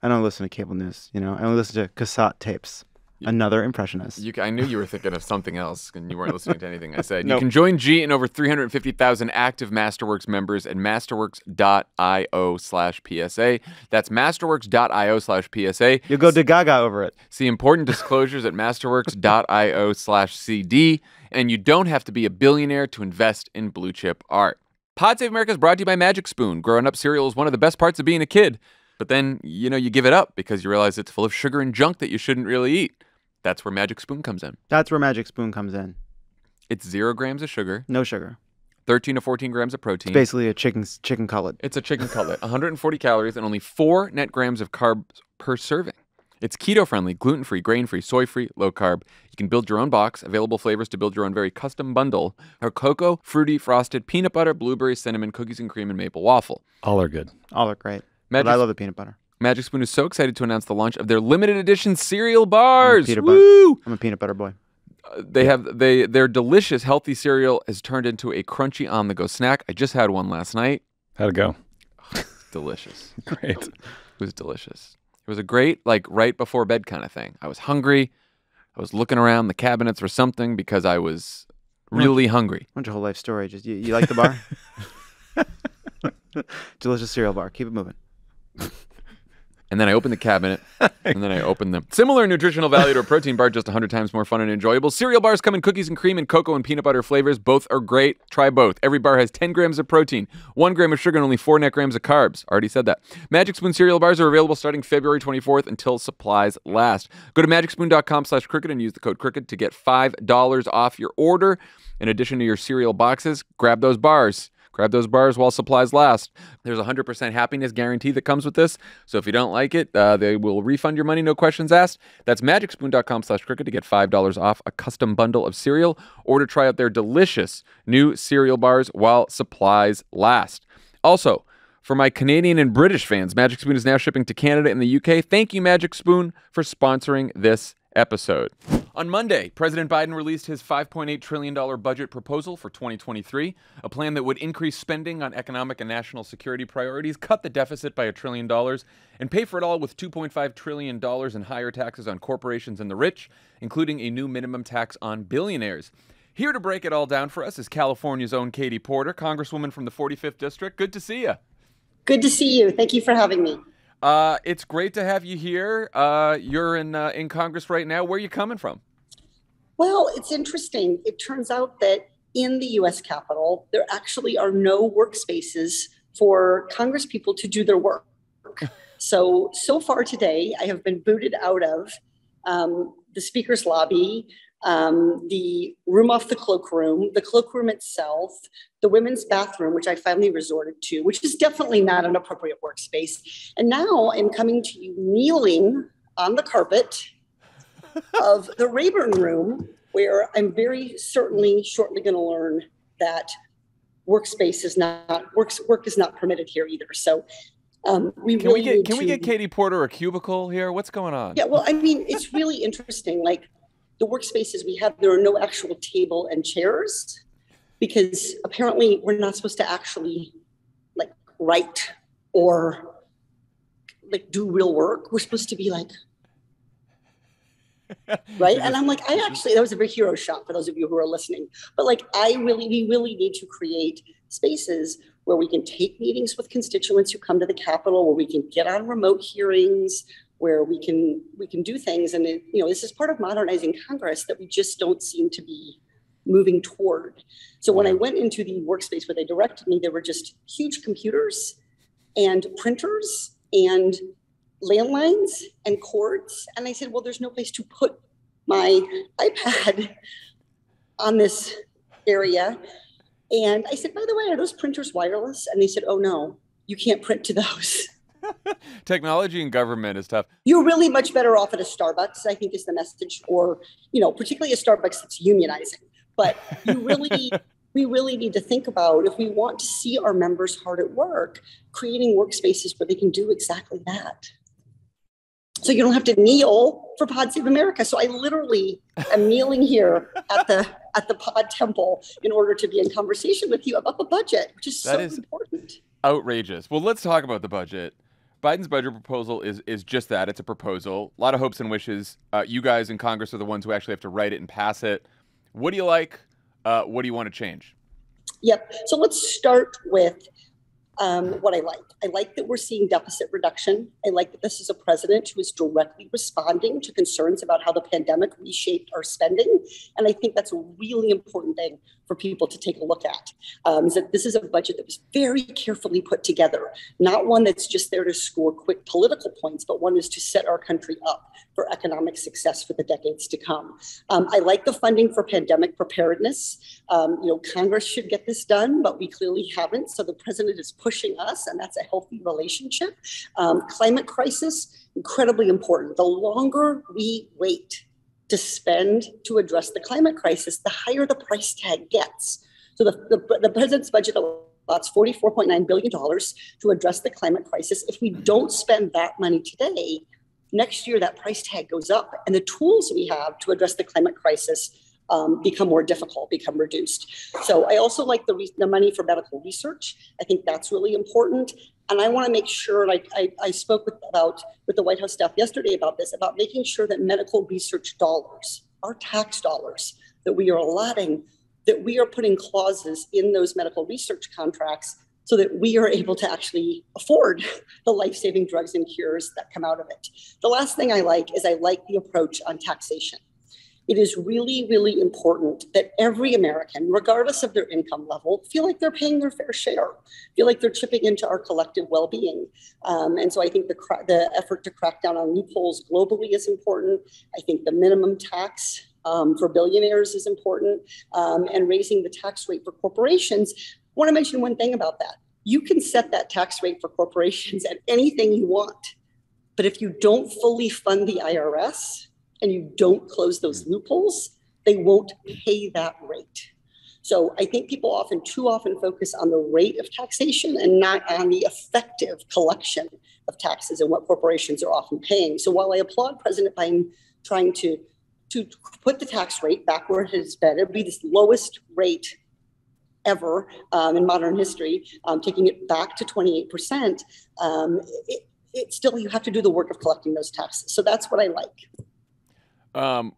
listen to cable news. I only listen to cassette tapes. Another impressionist. I knew you were thinking of something else and you weren't listening to anything I said. Nope. You can join G and over 350,000 active Masterworks members at masterworks.io/PSA. That's masterworks.io/PSA. You'll go to Gaga over it. See important disclosures at masterworks.io/CD. And you don't have to be a billionaire to invest in blue chip art. Pod Save America is brought to you by Magic Spoon. Growing up cereal is one of the best parts of being a kid. But then, you give it up because you realize it's full of sugar and junk that you shouldn't really eat. That's where Magic Spoon comes in. That's where Magic Spoon comes in. It's 0 grams of sugar, No sugar. 13 to 14 grams of protein. Basically a chicken cutlet. It's a chicken cutlet. 140 calories and only 4 net grams of carbs per serving. It's keto-friendly, gluten-free, grain-free, soy-free, low-carb. You can build your own box. Available flavors to build your own very custom bundle are cocoa, fruity, frosted, peanut butter, blueberry, cinnamon, cookies and cream, and maple waffle. All are good. All are great. Magic, But I love the peanut butter. Magic Spoon is so excited to announce the launch of their limited edition cereal bars. I'm Woo! a peanut butter boy. Their delicious, healthy cereal has turned into a crunchy on-the-go snack. I just had one last night. How'd it go? Delicious. Great. It was delicious. It was a great, like, right before bed kind of thing. I was hungry. I was looking around the cabinets for something because I was really hungry. What's your whole life story? Just you like the bar? Delicious cereal bar. Keep it moving. And then I opened the cabinet, and then I opened them. Similar nutritional value to a protein bar, just 100 times more fun and enjoyable. Cereal bars come in cookies and cream and cocoa and peanut butter flavors. Both are great. Try both. Every bar has 10 grams of protein, 1 gram of sugar, and only 4 net grams of carbs. Already said that. Magic Spoon cereal bars are available starting February 24th until supplies last. Go to magicspoon.com/crooked and use the code crooked to get $5 off your order. In addition to your cereal boxes, grab those bars. Grab those bars while supplies last. There's a 100% happiness guarantee that comes with this. So if you don't like it, they will refund your money, no questions asked. That's magicspoon.com/crooked to get $5 off a custom bundle of cereal or to try out their delicious new cereal bars while supplies last. Also, for my Canadian and British fans, Magic Spoon is now shipping to Canada and the UK. Thank you, Magic Spoon, for sponsoring this episode. On Monday, President Biden released his $5.8 trillion budget proposal for 2023, a plan that would increase spending on economic and national security priorities, cut the deficit by $1 trillion, and pay for it all with $2.5 trillion in higher taxes on corporations and the rich, including a new minimum tax on billionaires. Here to break it all down for us is California's own Katie Porter, Congresswoman from the 45th District. Good to see you. Good to see you. Thank you for having me. It's great to have you here. You're in Congress right now. Where are you coming from? Well, it's interesting. It turns out that in the U.S. Capitol, there actually are no workspaces for Congress people to do their work. So far today, I have been booted out of the Speaker's lobby, the room off the cloakroom itself, the women's bathroom, which I finally resorted to, which is definitely not an appropriate workspace. And now I'm coming to you kneeling on the carpet of the Rayburn room, where I'm very certainly shortly going to learn that work is not permitted here either. So can we get Katie Porter a cubicle here? What's going on? Yeah, well, I mean, it's really interesting. Like the workspaces we have, there are no actual table and chairs because apparently we're not supposed to actually like write or like do real work. We're supposed to be like. Right. And I'm like, that was a big hero shot for those of you who are listening. But like, we really need to create spaces where we can take meetings with constituents who come to the Capitol, where we can get on remote hearings, where we can do things. And this is part of modernizing Congress that we just don't seem to be moving toward. So when I went into the workspace where they directed me, there were just huge computers and printers and landlines and cords. And I said, well, there's no place to put my iPad on this area. And I said, by the way, are those printers wireless? And they said, oh no, you can't print to those. Technology in government is tough. You're really much better off at a Starbucks, I think is the message, or, particularly a Starbucks that's unionizing. But we really need to think about, if we want to see our members hard at work, creating workspaces where they can do exactly that. So you don't have to kneel for Pod Save America. So I literally am kneeling here at the Pod Temple in order to be in conversation with you about the budget, which is so important. Outrageous. Well, let's talk about the budget. Biden's budget proposal is just that. It's a proposal. A lot of hopes and wishes. You guys in Congress are the ones who actually have to write it and pass it. What do you like? What do you want to change? Yep. So let's start with what I like that we're seeing deficit reduction. I like that this is a president who is directly responding to concerns about how the pandemic reshaped our spending. And I think that's a really important thing for people to take a look at, is that this is a budget that was very carefully put together, not one that's just there to score quick political points, but one is to set our country up for economic success for the decades to come. I like the funding for pandemic preparedness. Congress should get this done, but we clearly haven't. So the president is pushing us, and that's a healthy relationship. Climate crisis, incredibly important. The longer we wait to spend to address the climate crisis, the higher the price tag gets. So the president's budget allots $44.9 billion to address the climate crisis. If we don't spend that money today, next year that price tag goes up, and the tools we have to address the climate crisis become more difficult, become reduced. So I also like the money for medical research. I think that's really important. And I want to make sure, like I spoke with the White House staff yesterday about this, about making sure that medical research dollars, our tax dollars that we are allotting, that we are putting clauses in those medical research contracts so that we are able to actually afford the life-saving drugs and cures that come out of it. The last thing I like is the approach on taxation. It is really, really important that every American, regardless of their income level, feel like they're paying their fair share, feel like they're chipping into our collective well-being. And so I think the effort to crack down on loopholes globally is important. I think the minimum tax for billionaires is important, and raising the tax rate for corporations. I want to mention one thing about that. You can set that tax rate for corporations at anything you want, but if you don't fully fund the IRS, and you don't close those loopholes, they won't pay that rate. So I think people too often focus on the rate of taxation and not on the effective collection of taxes and what corporations are often paying. So while I applaud President Biden trying to put the tax rate back where it has been, it'd be the lowest rate ever in modern history, taking it back to 28%, it still, you have to do the work of collecting those taxes. So that's what I like.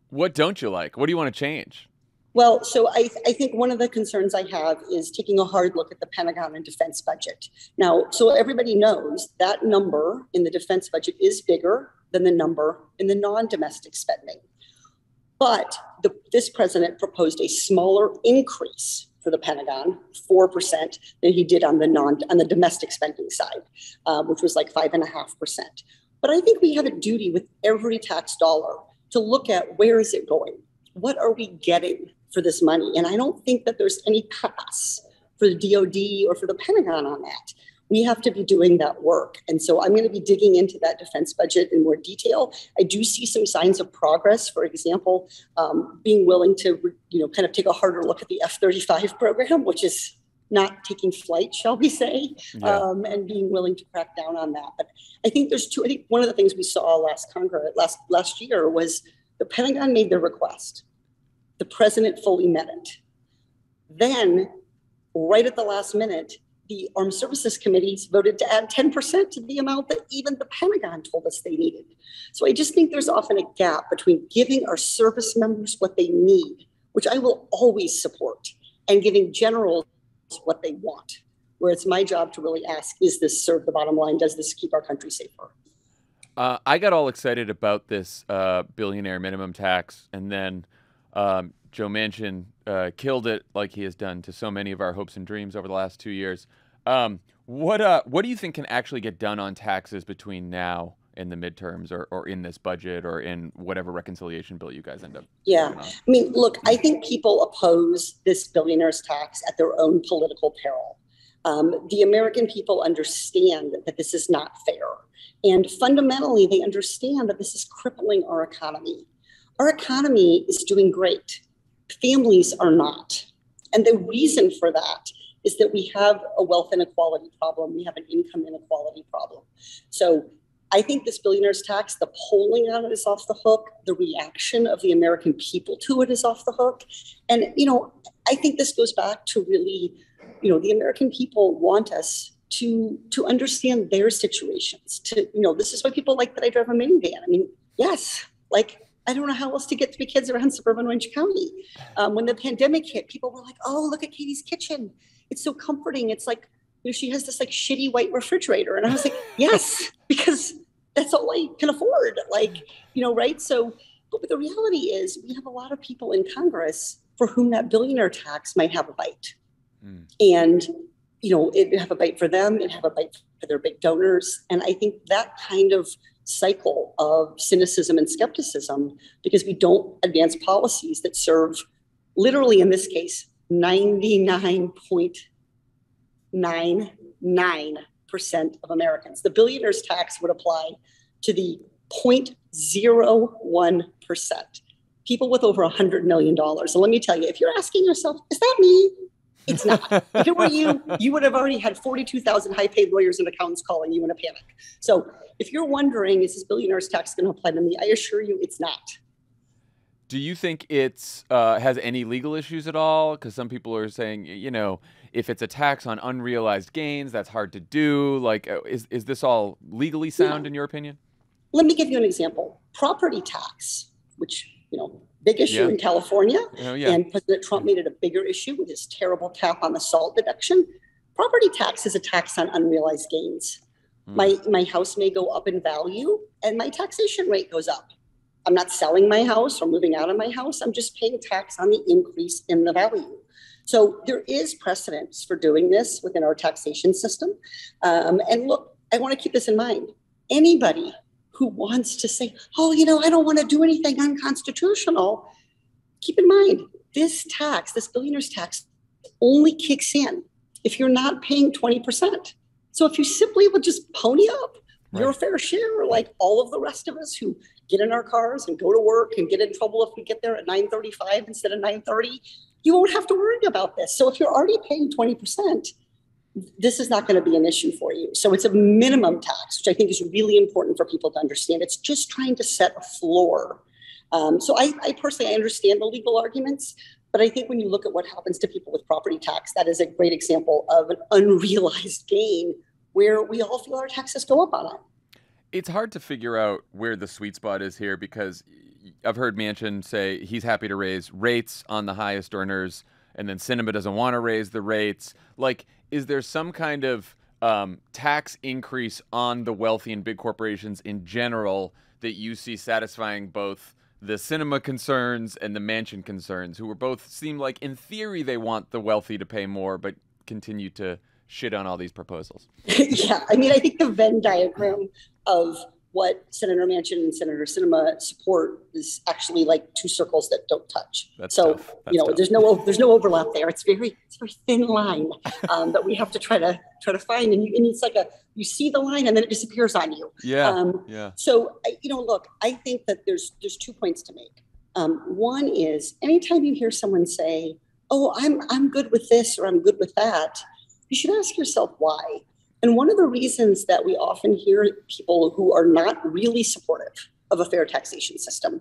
What don't you like? What do you want to change? Well, so I think one of the concerns I have is taking a hard look at the Pentagon and defense budget. Now, so everybody knows that number in the defense budget is bigger than the number in the non-domestic spending. But this president proposed a smaller increase for the Pentagon, 4%, than he did on the domestic spending side, which was like 5.5%. But I think we have a duty with every tax dollar to look at where is it going? What are we getting for this money? And I don't think that there's any pass for the DOD or for the Pentagon on that. We have to be doing that work. And so I'm going to be digging into that defense budget in more detail. I do see some signs of progress. For example, being willing to, kind of take a harder look at the F-35 program, which is not taking flight, shall we say, and being willing to crack down on that. But I think I think one of the things we saw last year was the Pentagon made their request. The president fully met it. Then, right at the last minute, the Armed Services Committees voted to add 10% to the amount that even the Pentagon told us they needed. So I just think there's often a gap between giving our service members what they need, which I will always support, and giving generals what they want, where it's my job to really ask, is this serve the bottom line? Does this keep our country safer? I got all excited about this billionaire minimum tax, and then Joe Manchin killed it like he has done to so many of our hopes and dreams over the last 2 years. What do you think can actually get done on taxes between now and the midterms, or in this budget, or in whatever reconciliation bill you guys end up? Yeah, I mean, look, I think people oppose this billionaire's tax at their own political peril. The American people understand that this is not fair. And fundamentally, they understand that this is crippling our economy. Our economy is doing great. Families are not. And the reason for that is that we have a wealth inequality problem. We have an income inequality problem. So I think this billionaire's tax, the polling on it is off the hook. The reaction of the American people to it is off the hook. And, I think this goes back to really, the American people want us to understand their situations. This is why people like that I drive a minivan. I mean, yes, I don't know how else to get 3 kids around suburban Orange County. When the pandemic hit, people were like, oh, look at Katie's kitchen. It's so comforting. It's like she has this like shitty white refrigerator. And I was like, yes, because that's all I can afford. Like, right? So, but the reality is we have a lot of people in Congress for whom that billionaire tax might have a bite. And, it'd have a bite for them, it'd have a bite for their big donors. And I think that kind of cycle of cynicism and skepticism, because we don't advance policies that serve literally in this case 99.99% of Americans. The billionaire's tax would apply to the 0.01%, people with over $100 million. And let me tell you, if you're asking yourself, is that me? It's not. If it were you, you would have already had 42,000 high-paid lawyers and accountants calling you in a panic. So if you're wondering, is this billionaire's tax going to apply to me? I assure you it's not. Do you think it's has any legal issues at all? Because some people are saying, if it's a tax on unrealized gains, that's hard to do. Like, is this all legally sound in your opinion? Let me give you an example. Property tax, which, big issue in California. And President Trump made it a bigger issue with his terrible cap on the SALT deduction. Property tax is a tax on unrealized gains. My house may go up in value and my taxation rate goes up. I'm not selling my house or moving out of my house. I'm just paying tax on the increase in the value. So there is precedence for doing this within our taxation system. And look, I want to keep this in mind. Anybody who wants to say, oh, I don't want to do anything unconstitutional, keep in mind, this billionaire's tax only kicks in if you're not paying 20%. So if you simply would just pony up your fair share, like all of the rest of us who get in our cars and go to work and get in trouble if we get there at 9:35 instead of 9:30, you won't have to worry about this. So if you're already paying 20%, this is not going to be an issue for you. So it's a minimum tax, which I think is really important for people to understand. It's just trying to set a floor. So I personally, I understand the legal arguments, but I think when you look at what happens to people with property tax, that is a great example of an unrealized gain where we all feel our taxes go up on it. It's hard to figure out where the sweet spot is here, because I've heard Manchin say he's happy to raise rates on the highest earners, and then Sinema doesn't want to raise the rates. Like, is there some kind of tax increase on the wealthy and big corporations in general that you see satisfying both the Sinema concerns and the Manchin concerns, who are both seem like in theory they want the wealthy to pay more, but continue to shit on all these proposals? Yeah, I mean, I think the Venn diagram of what Senator Manchin and Senator Sinema support is actually like two circles that don't touch. That's so tough. That's tough. There's no overlap there. It's a very thin line that we have to try to find, and it's like you see the line and then it disappears on you. Yeah. So look, I think that there's 2 points to make. One is anytime you hear someone say, "Oh, I'm good with this" or "I'm good with that," you should ask yourself why. And one of the reasons that we often hear people who are not really supportive of a fair taxation system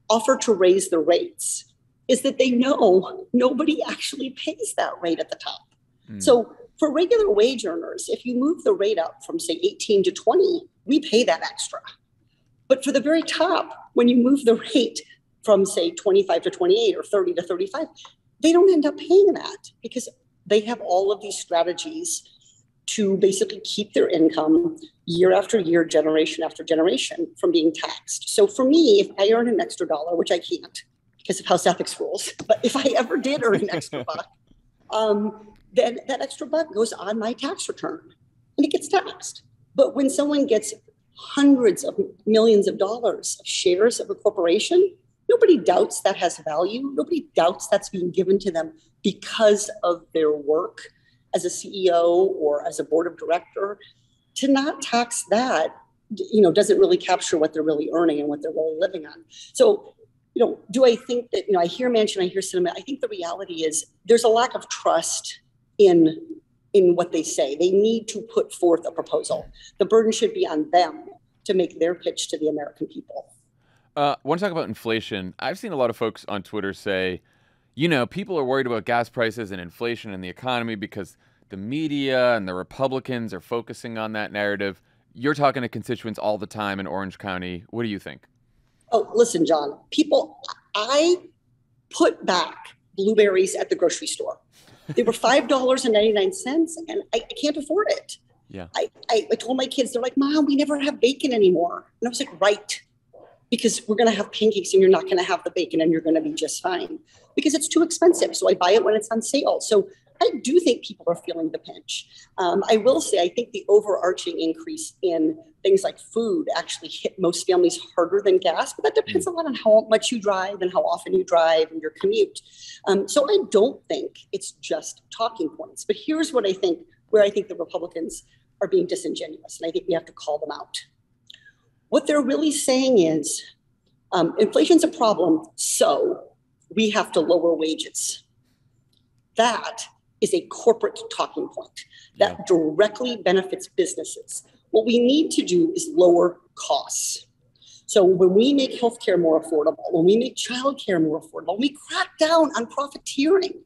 offer to raise the rates is that they know nobody actually pays that rate at the top. So for regular wage earners, if you move the rate up from, say, 18 to 20, we pay that extra. But for the very top, when you move the rate from, say, 25 to 28 or 30 to 35, they don't end up paying that because they have all of these strategies to basically keep their income year after year, generation after generation from being taxed. So for me, if I earn an extra dollar, which I can't because of House ethics rules, but if I ever did earn an extra buck, then that extra buck goes on my tax return and it gets taxed. But when someone gets hundreds of millions of dollars of shares of a corporation, nobody doubts that has value. Nobody doubts that's being given to them because of their work as a CEO or as a board of director. To not tax that, doesn't really capture what they're really earning and what they're really living on. So, do I think that, I hear Manchin, I hear Sinema, I think the reality is there's a lack of trust in what they say. They need to put forth a proposal. The burden should be on them to make their pitch to the American people. I want to talk about inflation. I've seen a lot of folks on Twitter say, people are worried about gas prices and inflation and the economy because the media and the Republicans are focusing on that narrative. You're talking to constituents all the time in Orange County. What do you think? Oh, listen, John, I put back blueberries at the grocery store. They were $5.99, and I can't afford it. Yeah. I told my kids, they're like, Mom, we never have bacon anymore. And I was like, right, because we're going to have pancakes and you're not going to have the bacon and you're going to be just fine because it's too expensive. So I buy it when it's on sale. So I do think people are feeling the pinch. I will say, I think the overarching increase in things like food actually hit most families harder than gas, but that depends a lot on how much you drive and how often you drive and your commute. So I don't think it's just talking points, but here's what I think, where I think the Republicans are being disingenuous, and I think we have to call them out. What they're really saying is inflation's a problem, so we have to lower wages. That is a corporate talking point that directly benefits businesses. What we need to do is lower costs. So when we make healthcare more affordable, when we make childcare more affordable, when we crack down on profiteering,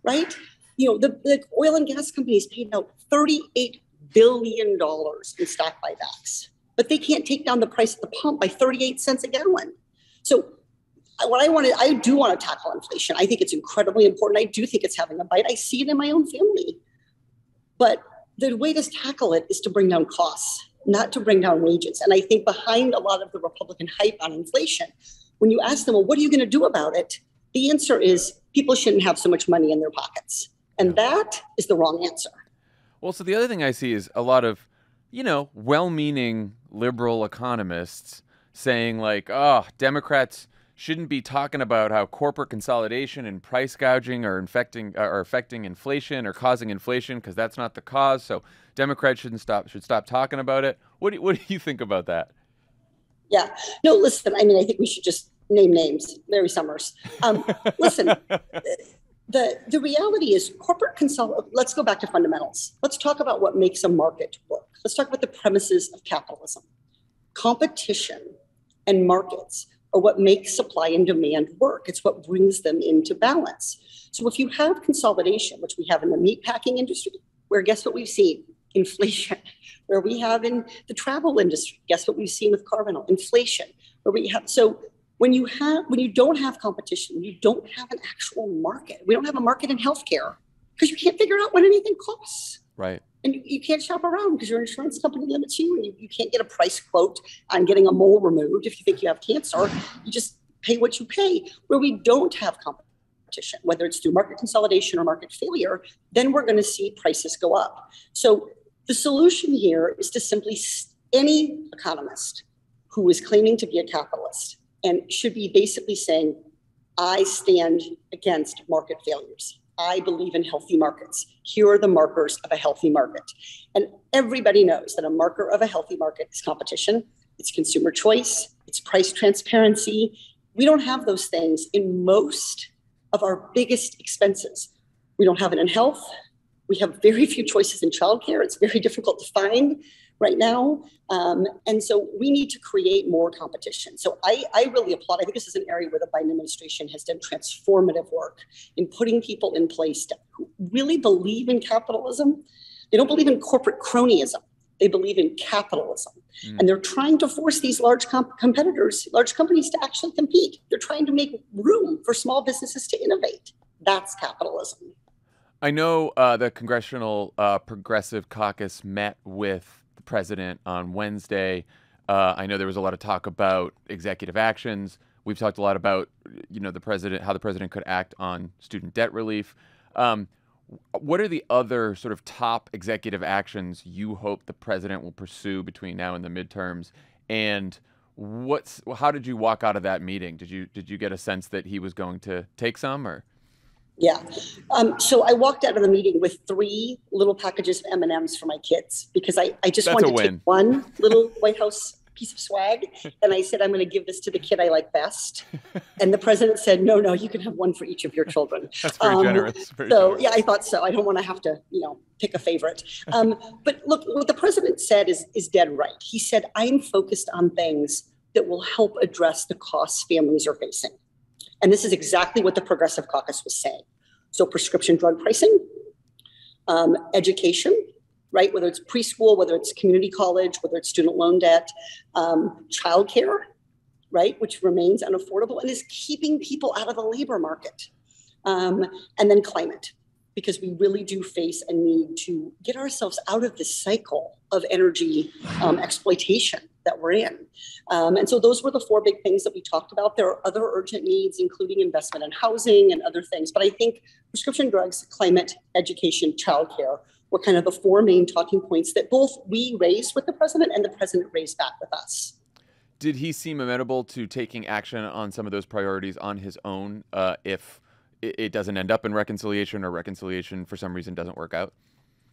right? You know, the oil and gas companies paid out $38 billion in stock buybacks, but they can't take down the price at the pump by 38 cents a gallon. So I do want to tackle inflation. I think it's incredibly important. I do think it's having a bite. I see it in my own family. But the way to tackle it is to bring down costs, not to bring down wages. And I think behind a lot of the Republican hype on inflation, when you ask them, well, what are you going to do about it? The answer is people shouldn't have so much money in their pockets. And that is the wrong answer. Well, so the other thing I see is a lot of, well-meaning liberal economists saying like, oh, Democrats shouldn't be talking about how corporate consolidation and price gouging are affecting inflation or causing inflation because that's not the cause. So Democrats should stop talking about it. What do you think about that? Yeah. No, listen, I mean, I think we should just name names. Larry Summers. Listen, the reality is corporate consolidation. Let's go back to fundamentals. Let's talk about what makes a market work. Let's talk about the premises of capitalism. Competition and markets are what makes supply and demand work. It's what brings them into balance. So if you have consolidation, which we have in the meatpacking industry, where guess what we've seen? Inflation. Where we have in the travel industry, guess what we've seen with carbon? Inflation. Where we have, so when you don't have competition, you don't have an actual market. We don't have a market in healthcare because you can't figure out what anything costs. Right. And you can't shop around because your insurance company limits you, and you can't get a price quote on getting a mole removed if you think you have cancer. You just pay what you pay. Where we don't have competition, whether it's through market consolidation or market failure, then we're going to see prices go up. So the solution here is to simply, any economist who is claiming to be a capitalist and should be basically saying, I stand against market failures. I believe in healthy markets. Here are the markers of a healthy market. And everybody knows that a marker of a healthy market is competition, it's consumer choice, it's price transparency. We don't have those things in most of our biggest expenses. We don't have it in health. We have very few choices in childcare. It's very difficult to find right now. And so we need to create more competition. So I really applaud. I think this is an area where the Biden administration has done transformative work in putting people in place who really believe in capitalism. They don't believe in corporate cronyism. They believe in capitalism. And they're trying to force these large competitors, large companies to actually compete. They're trying to make room for small businesses to innovate. That's capitalism. I know the Congressional Progressive Caucus met with the president on Wednesday. I know there was a lot of talk about executive actions. We've talked a lot about, the president, how the president could act on student debt relief. What are the other sort of top executive actions you hope the president will pursue between now and the midterms? And how did you walk out of that meeting? Did you get a sense that he was going to take some, or? Yeah. So I walked out of the meeting with 3 little packages of M&Ms for my kids because I just wanted to take one little White House piece of swag. And I said, I'm going to give this to the kid I like best. And the president said, no, you can have one for each of your children. That's very generous. Yeah, I thought so. I don't want to have to, pick a favorite. But look, what the president said is dead right. He said, I'm focused on things that will help address the costs families are facing. And this is exactly what the Progressive Caucus was saying. So prescription drug pricing, education, right? Whether it's preschool, whether it's community college, whether it's student loan debt, childcare, right? Which remains unaffordable and is keeping people out of the labor market. And then climate. because we really do face a need to get ourselves out of this cycle of energy exploitation that we're in. And so those were the four big things that we talked about. There are other urgent needs, including investment in housing and other things. But I think prescription drugs, climate, education, childcare were kind of the four main talking points that both we raised with the president and the president raised back with us. Did he seem amenable to taking action on some of those priorities on his own if it doesn't end up in reconciliation, or reconciliation for some reason doesn't work out?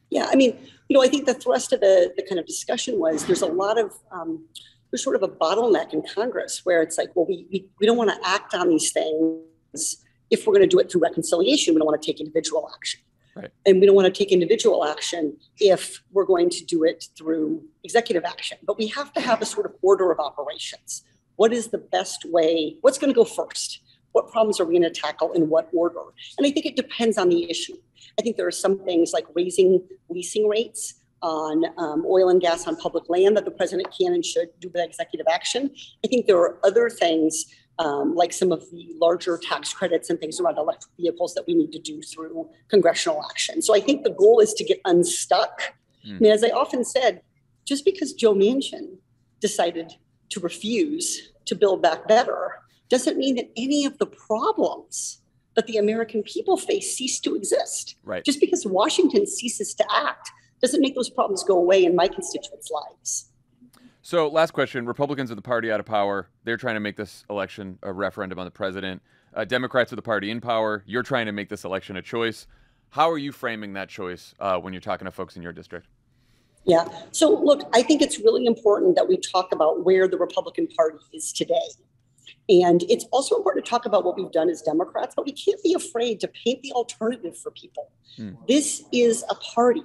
Yeah, I mean, I think the thrust of the kind of discussion was there's a lot of, there's sort of a bottleneck in Congress where it's like, well, we don't want to act on these things if we're going to do it through reconciliation. We don't want to take individual action. Right. And we don't want to take individual action if we're going to do it through executive action. But we have to have a sort of order of operations. What is the best way? What's going to go first? What problems are we going to tackle in what order? And I think it depends on the issue. I think there are some things like raising leasing rates on oil and gas on public land that the president can and should do by executive action. I think there are other things like some of the larger tax credits and things around electric vehicles that we need to do through congressional action. So I think the goal is to get unstuck. I mean, as I often said, just because Joe Manchin decided to refuse to build back better doesn't mean that any of the problems that the American people face cease to exist. Right. Just because Washington ceases to act doesn't make those problems go away in my constituents' lives. So last question, Republicans are the party out of power. They're trying to make this election a referendum on the president. Democrats are the party in power. You're trying to make this election a choice. How are you framing that choice when you're talking to folks in your district? Yeah. So look, I think it's really important that we talk about where the Republican Party is today. And it's also important to talk about what we've done as Democrats, but we can't be afraid to paint the alternative for people. This is a party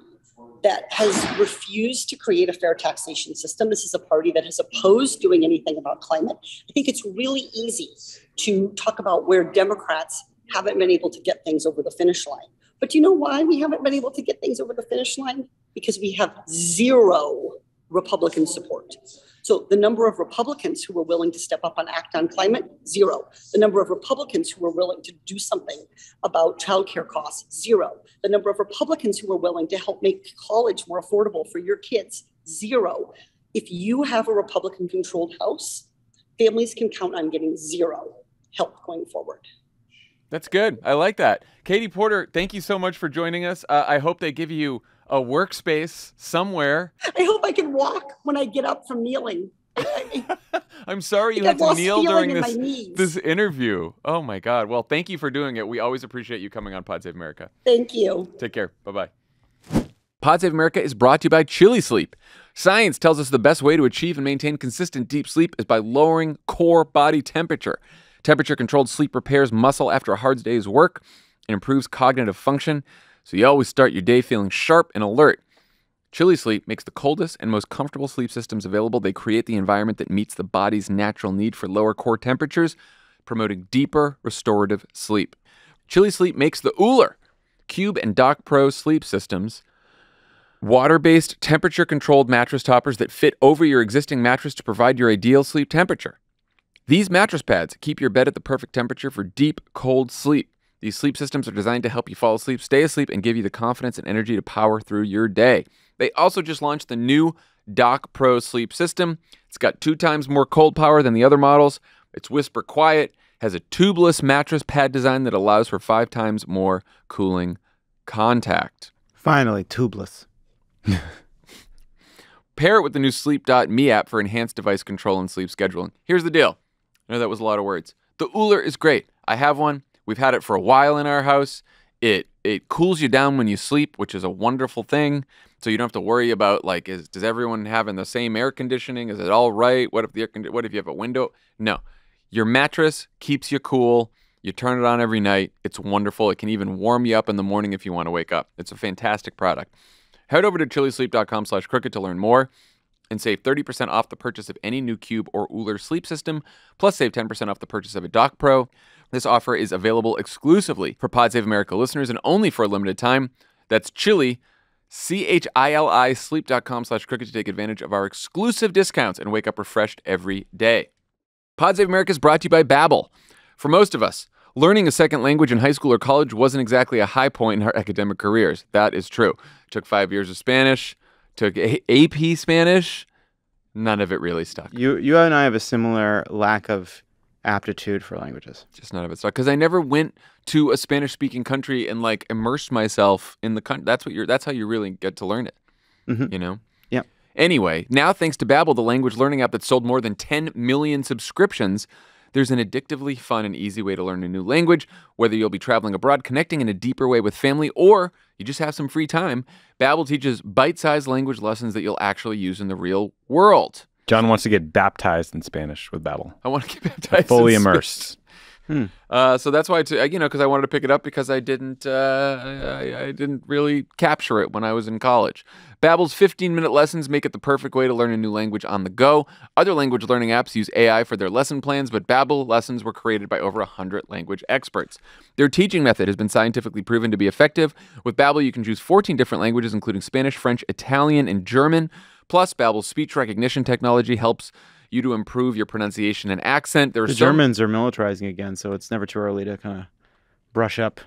that has refused to create a fair taxation system. This is a party that has opposed doing anything about climate. I think it's really easy to talk about where Democrats haven't been able to get things over the finish line. But do you know why we haven't been able to get things over the finish line? Because we have zero Republican support. So the number of Republicans who were willing to step up and act on climate, zero. The number of Republicans who were willing to do something about childcare costs, zero. The number of Republicans who were willing to help make college more affordable for your kids, zero. If you have a Republican-controlled House, families can count on getting zero help going forward. That's good. I like that. Katie Porter, thank you so much for joining us. I hope they give you a workspace somewhere. I hope I can walk when I get up from kneeling. I'm sorry you had to kneel during this interview. Oh, my God. Well, thank you for doing it. We always appreciate you coming on Pod Save America. Thank you. Take care. Bye-bye. Pod Save America is brought to you by Chili Sleep. Science tells us the best way to achieve and maintain consistent deep sleep is by lowering core body temperature. Temperature-controlled sleep repairs muscle after a hard day's work and improves cognitive function, so you always start your day feeling sharp and alert. Chili Sleep makes the coldest and most comfortable sleep systems available. They create the environment that meets the body's natural need for lower core temperatures, promoting deeper restorative sleep. Chili Sleep makes the Uller Cube and Dock Pro sleep systems, water-based temperature-controlled mattress toppers that fit over your existing mattress to provide your ideal sleep temperature. These mattress pads keep your bed at the perfect temperature for deep, cold sleep. These sleep systems are designed to help you fall asleep, stay asleep, and give you the confidence and energy to power through your day. They also just launched the new Dock Pro sleep system. It's got 2 times more cold power than the other models. It's whisper quiet, has a tubeless mattress pad design that allows for 5 times more cooling contact. Finally, tubeless. Pair it with the new Sleep.me app for enhanced device control and sleep scheduling. Here's the deal. I know that was a lot of words. The Uller is great. I have one. We've had it for a while in our house. It cools you down when you sleep, which is a wonderful thing. So you don't have to worry about, like, does everyone having the same air conditioning? Is it all right? What if you have a window? No. Your mattress keeps you cool. You turn it on every night. It's wonderful. It can even warm you up in the morning if you want to wake up. It's a fantastic product. Head over to chilisleep.com/crooked to learn more and save 30% off the purchase of any new Cube or Uller sleep system, plus save 10% off the purchase of a Dock Pro. This offer is available exclusively for Pod Save America listeners and only for a limited time. That's Chili, CHILI, sleep.com/crooked to take advantage of our exclusive discounts and wake up refreshed every day. Pod Save America is brought to you by Babbel. For most of us, Learning a second language in high school or college wasn't exactly a high point in our academic careers. That is true. Took 5 years of Spanish, took AP Spanish. None of it really stuck. You and I have a similar lack of aptitude for languages. Just none of it stuck. Because I never went to a Spanish-speaking country and like immersed myself in the country. That's how you really get to learn it. Mm-hmm. You know? Yeah. Anyway, now thanks to Babbel, the language learning app that sold more than 10 million subscriptions, there's an addictively fun and easy way to learn a new language, whether you'll be traveling abroad, connecting in a deeper way with family, or you just have some free time. Babbel teaches bite-sized language lessons that you'll actually use in the real world. John wants to get baptized in Spanish with Babbel. I want to get baptized. Fully in immersed. So that's why, because I wanted to pick it up because I didn't really capture it when I was in college. Babbel's 15-minute lessons make it the perfect way to learn a new language on the go. Other language learning apps use AI for their lesson plans, but Babbel lessons were created by over 100 language experts. Their teaching method has been scientifically proven to be effective. With Babbel, you can choose 14 different languages, including Spanish, French, Italian, and German. Plus, Babbel's speech recognition technology helps you to improve your pronunciation and accent. The Germans are militarizing again, so it's never too early to kind of brush up,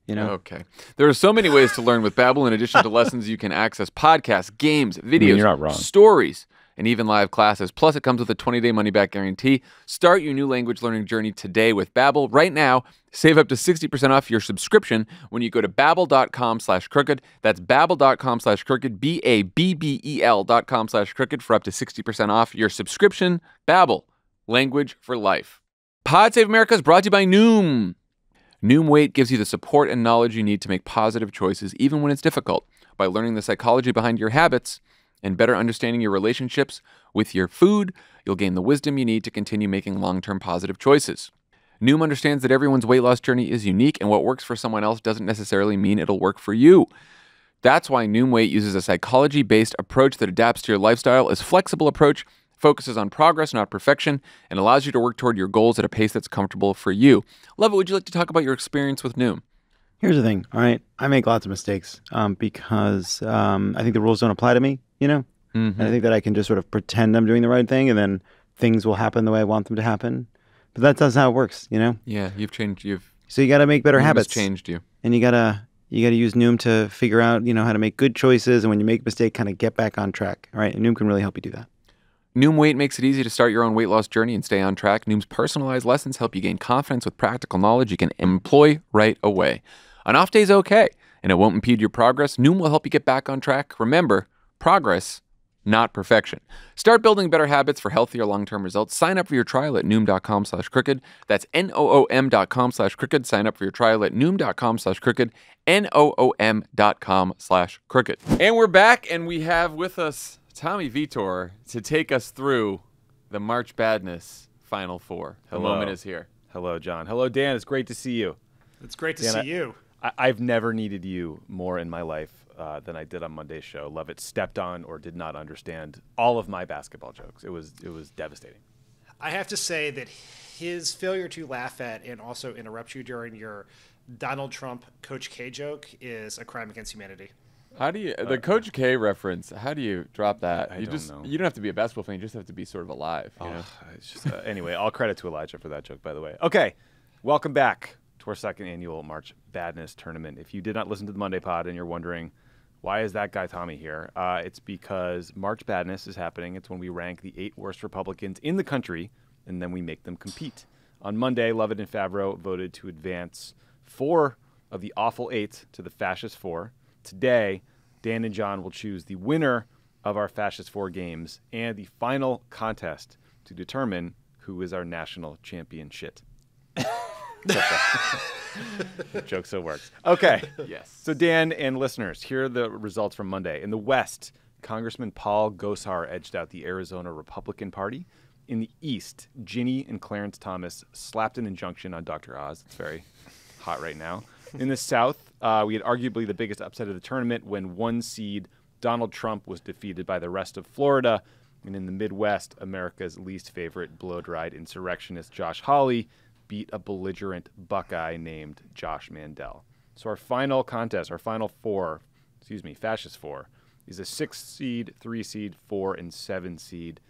you know? Okay. There are so many ways to learn with Babbel. In addition to lessons, you can access podcasts, games, videos, you're not wrong. stories, and even live classes. Plus, it comes with a 20-day money-back guarantee. Start your new language learning journey today with Babbel. Right now, save up to 60% off your subscription when you go to babbel.com/crooked. That's babbel.com/crooked, BABBEL.com/crooked for up to 60% off your subscription. Babbel, language for life. Pod Save America is brought to you by Noom. Noom Weight gives you the support and knowledge you need to make positive choices, even when it's difficult. By learning the psychology behind your habits and better understanding your relationships with your food, you'll gain the wisdom you need to continue making long-term positive choices. Noom understands that everyone's weight loss journey is unique, and what works for someone else doesn't necessarily mean it'll work for you. That's why Noom Weight uses a psychology-based approach that adapts to your lifestyle. Its flexible approach focuses on progress, not perfection, and allows you to work toward your goals at a pace that's comfortable for you. Lovett, would you like to talk about your experience with Noom? Here's the thing, all right? I make lots of mistakes because I think the rules don't apply to me, you know? Mm-hmm. And I think that I can just sort of pretend I'm doing the right thing, and then things will happen the way I want them to happen. But that's how it works, you know? Yeah, you've changed. So you got to make better Noom habits. has changed you. And you gotta use Noom to figure out, how to make good choices, and when you make a mistake, kind of get back on track, all right? And Noom can really help you do that. Noom Weight makes it easy to start your own weight loss journey and stay on track. Noom's personalized lessons help you gain confidence with practical knowledge you can employ right away. An off day's okay, and it won't impede your progress. Noom will help you get back on track. Remember, progress, not perfection. Start building better habits for healthier long-term results. Sign up for your trial at Noom.com/crooked. That's Noom.com/crooked. Sign up for your trial at Noom.com/crooked. Noom.com/crooked. And we're back, and we have with us Tommy Vietor to take us through the March Badness Final Four. The moment is here. Hello, John. Hello, Dan. It's great to see you. It's great to Dan, see you. I've never needed you more in my life than I did on Monday's show. Lovett stepped on or did not understand all of my basketball jokes. It was devastating. I have to say that his failure to laugh at and also interrupt you during your Donald Trump Coach K joke is a crime against humanity. How do you the Coach K reference? How do you drop that? I don't know. You don't have to be a basketball fan. You just have to be sort of alive. You know? It's just, anyway, all credit to Elijah for that joke, by the way. Okay, welcome back to our second annual March Badness tournament. If you did not listen to the Monday pod and you're wondering why is that guy Tommy here, it's because March Badness is happening. It's when we rank the 8 worst Republicans in the country and then we make them compete. On Monday, Lovett and Favreau voted to advance 4 of the awful 8 to the Fascist Four. Today, Dan and John will choose the winner of our Fascist Four games and the final contest to determine who is our national champion shit. The joke so works. Okay. Yes. So Dan and listeners, here are the results from Monday. In the West, Congressman Paul Gosar edged out the Arizona Republican Party. In the East, Ginny and Clarence Thomas slapped an injunction on Dr. Oz. It's very hot right now. In the South, we had arguably the biggest upset of the tournament when 1 seed Donald Trump was defeated by the rest of Florida. And in the Midwest, America's least favorite blow-dried insurrectionist Josh Hawley beat a belligerent Buckeye named Josh Mandel. So our final contest, our final Fascist Four, is a 6 seed, 3 seed, 4, and 7 seed.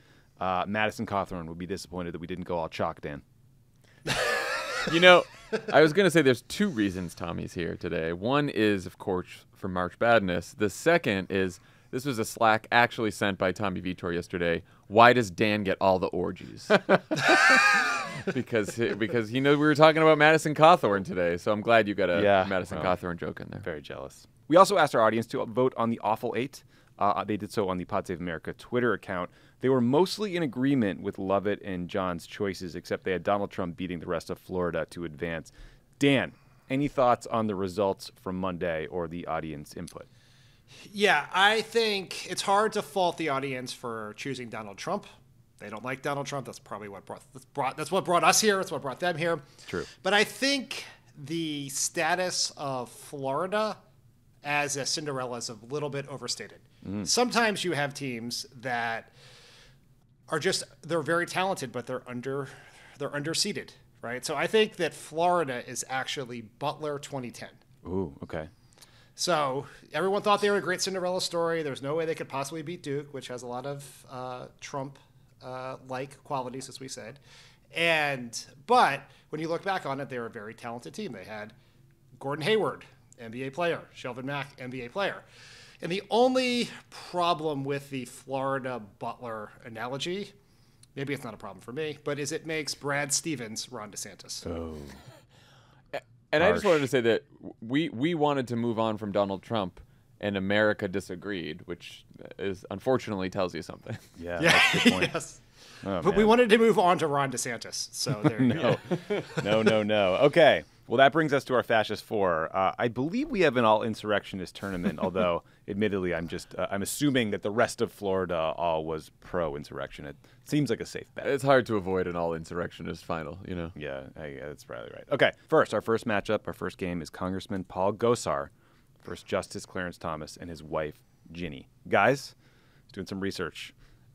Madison Cawthorn would be disappointed that we didn't go all chalk, Dan. You know, I was going to say there's two reasons Tommy's here today. One is, of course, for March Badness. The second is this was a Slack actually sent by Tommy Vietor yesterday. Why does Dan get all the orgies? because he knows we were talking about Madison Cawthorn today. So I'm glad you got a Madison Cawthorn joke in there. Very jealous. We also asked our audience to vote on the Awful Eight. They did so on the Pod Save America Twitter account. They were mostly in agreement with Lovett and Jon's choices, except they had Donald Trump beating the rest of Florida to advance. Dan, any thoughts on the results from Monday or the audience input? Yeah, I think it's hard to fault the audience for choosing Donald Trump. They don't like Donald Trump. That's probably what brought us here. It's what brought them here. True. But I think the status of Florida as a Cinderella is a little bit overstated. Sometimes you have teams that are they're very talented, but they're underseeded, right? So I think that Florida is actually Butler 2010. Ooh, okay. So everyone thought they were a great Cinderella story. There's no way they could possibly beat Duke, which has a lot of Trump-like qualities, as we said. But when you look back on it, they were a very talented team. They had Gordon Hayward, NBA player, Shelvin Mack, NBA player. And the only problem with the Florida Butler analogy, maybe it's not a problem for me, but is it makes Brad Stevens Ron DeSantis. Oh. And I just wanted to say that we wanted to move on from Donald Trump, and America disagreed, which is unfortunately tells you something. Yeah, that's a good point. Yes. Oh, but we wanted to move on to Ron DeSantis. So there you go. No. Okay. Well, that brings us to our Fascist Four. I believe we have an all-insurrectionist tournament, although, admittedly, I'm assuming that the rest of Florida all was pro-insurrection. It seems like a safe bet. It's hard to avoid an all-insurrectionist final, you know? Yeah, that's probably right. Okay, our first matchup, our first game is Congressman Paul Gosar versus Justice Clarence Thomas and his wife, Ginny. Guys, I was doing some research.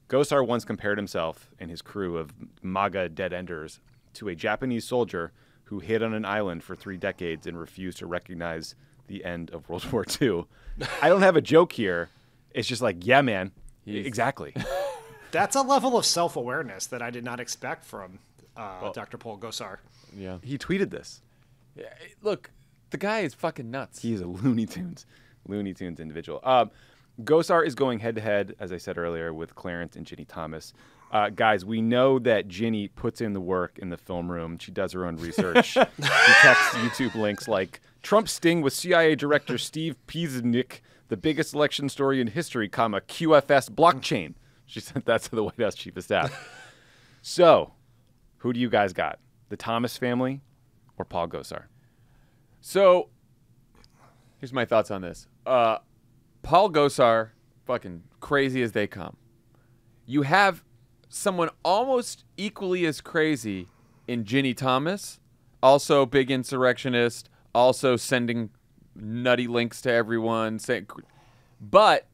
Gosar once compared himself and his crew of MAGA dead-enders to a Japanese soldier who hid on an island for 3 decades and refused to recognize the end of World War II. I don't have a joke here. It's just like, yeah, man. Exactly. That's a level of self-awareness that I did not expect from Dr. Paul Gosar. Yeah. He tweeted this. Yeah, look, the guy is fucking nuts. He is a Looney Tunes individual. Gosar is going head-to-head, as I said earlier, with Clarence and Ginny Thomas. Guys, we know that Ginny puts in the work in the film room. She does her own research. She texts YouTube links like, Trump sting with CIA Director Steve Piesnik, the biggest election story in history, QFS blockchain. She sent that to the White House Chief of Staff. So, who do you guys got? The Thomas family or Paul Gosar? So, here's my thoughts on this. Paul Gosar, fucking crazy as they come. You have someone almost equally as crazy in Ginny Thomas, also big insurrectionist, also sending nutty links to everyone, but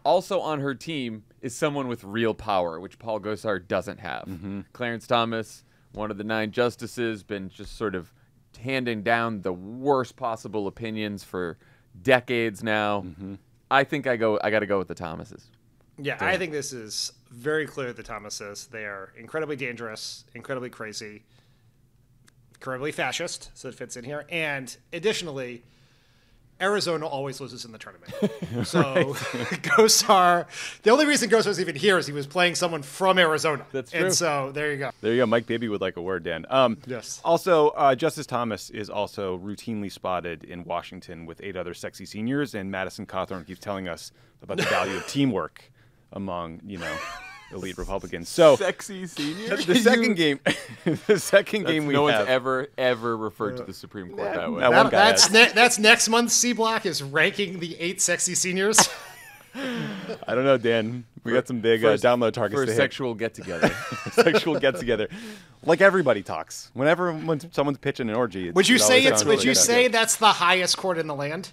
also on her team is someone with real power, which Paul Gosar doesn't have. Clarence Thomas, one of the 9 justices, been just sort of handing down the worst possible opinions for decades now. I think I got to go with the Thomases. Yeah, I think this is very clear the Thomases. They are incredibly dangerous, incredibly crazy, incredibly fascist, so it fits in here. And additionally, Arizona always loses in the tournament. So Gosar, the only reason Gosar's even here is he was playing someone from Arizona. That's true. And so there you go. There you go. Mike Baby would like a word, Dan. Yes. Also, Justice Thomas is also routinely spotted in Washington with 8 other sexy seniors, and Madison Cawthorn keeps telling us about the value of teamwork among, elite Republicans. So Sexy seniors? the second game, no one's ever referred to the Supreme Court that way. One guy That's next month's C Block is ranking the 8 sexy seniors. I don't know, Dan. We got some big download targets for to a hit. sexual get-together. Sexual get-together. Like everybody talks. When someone's pitching an orgy, Would you say really that's the highest court in the land?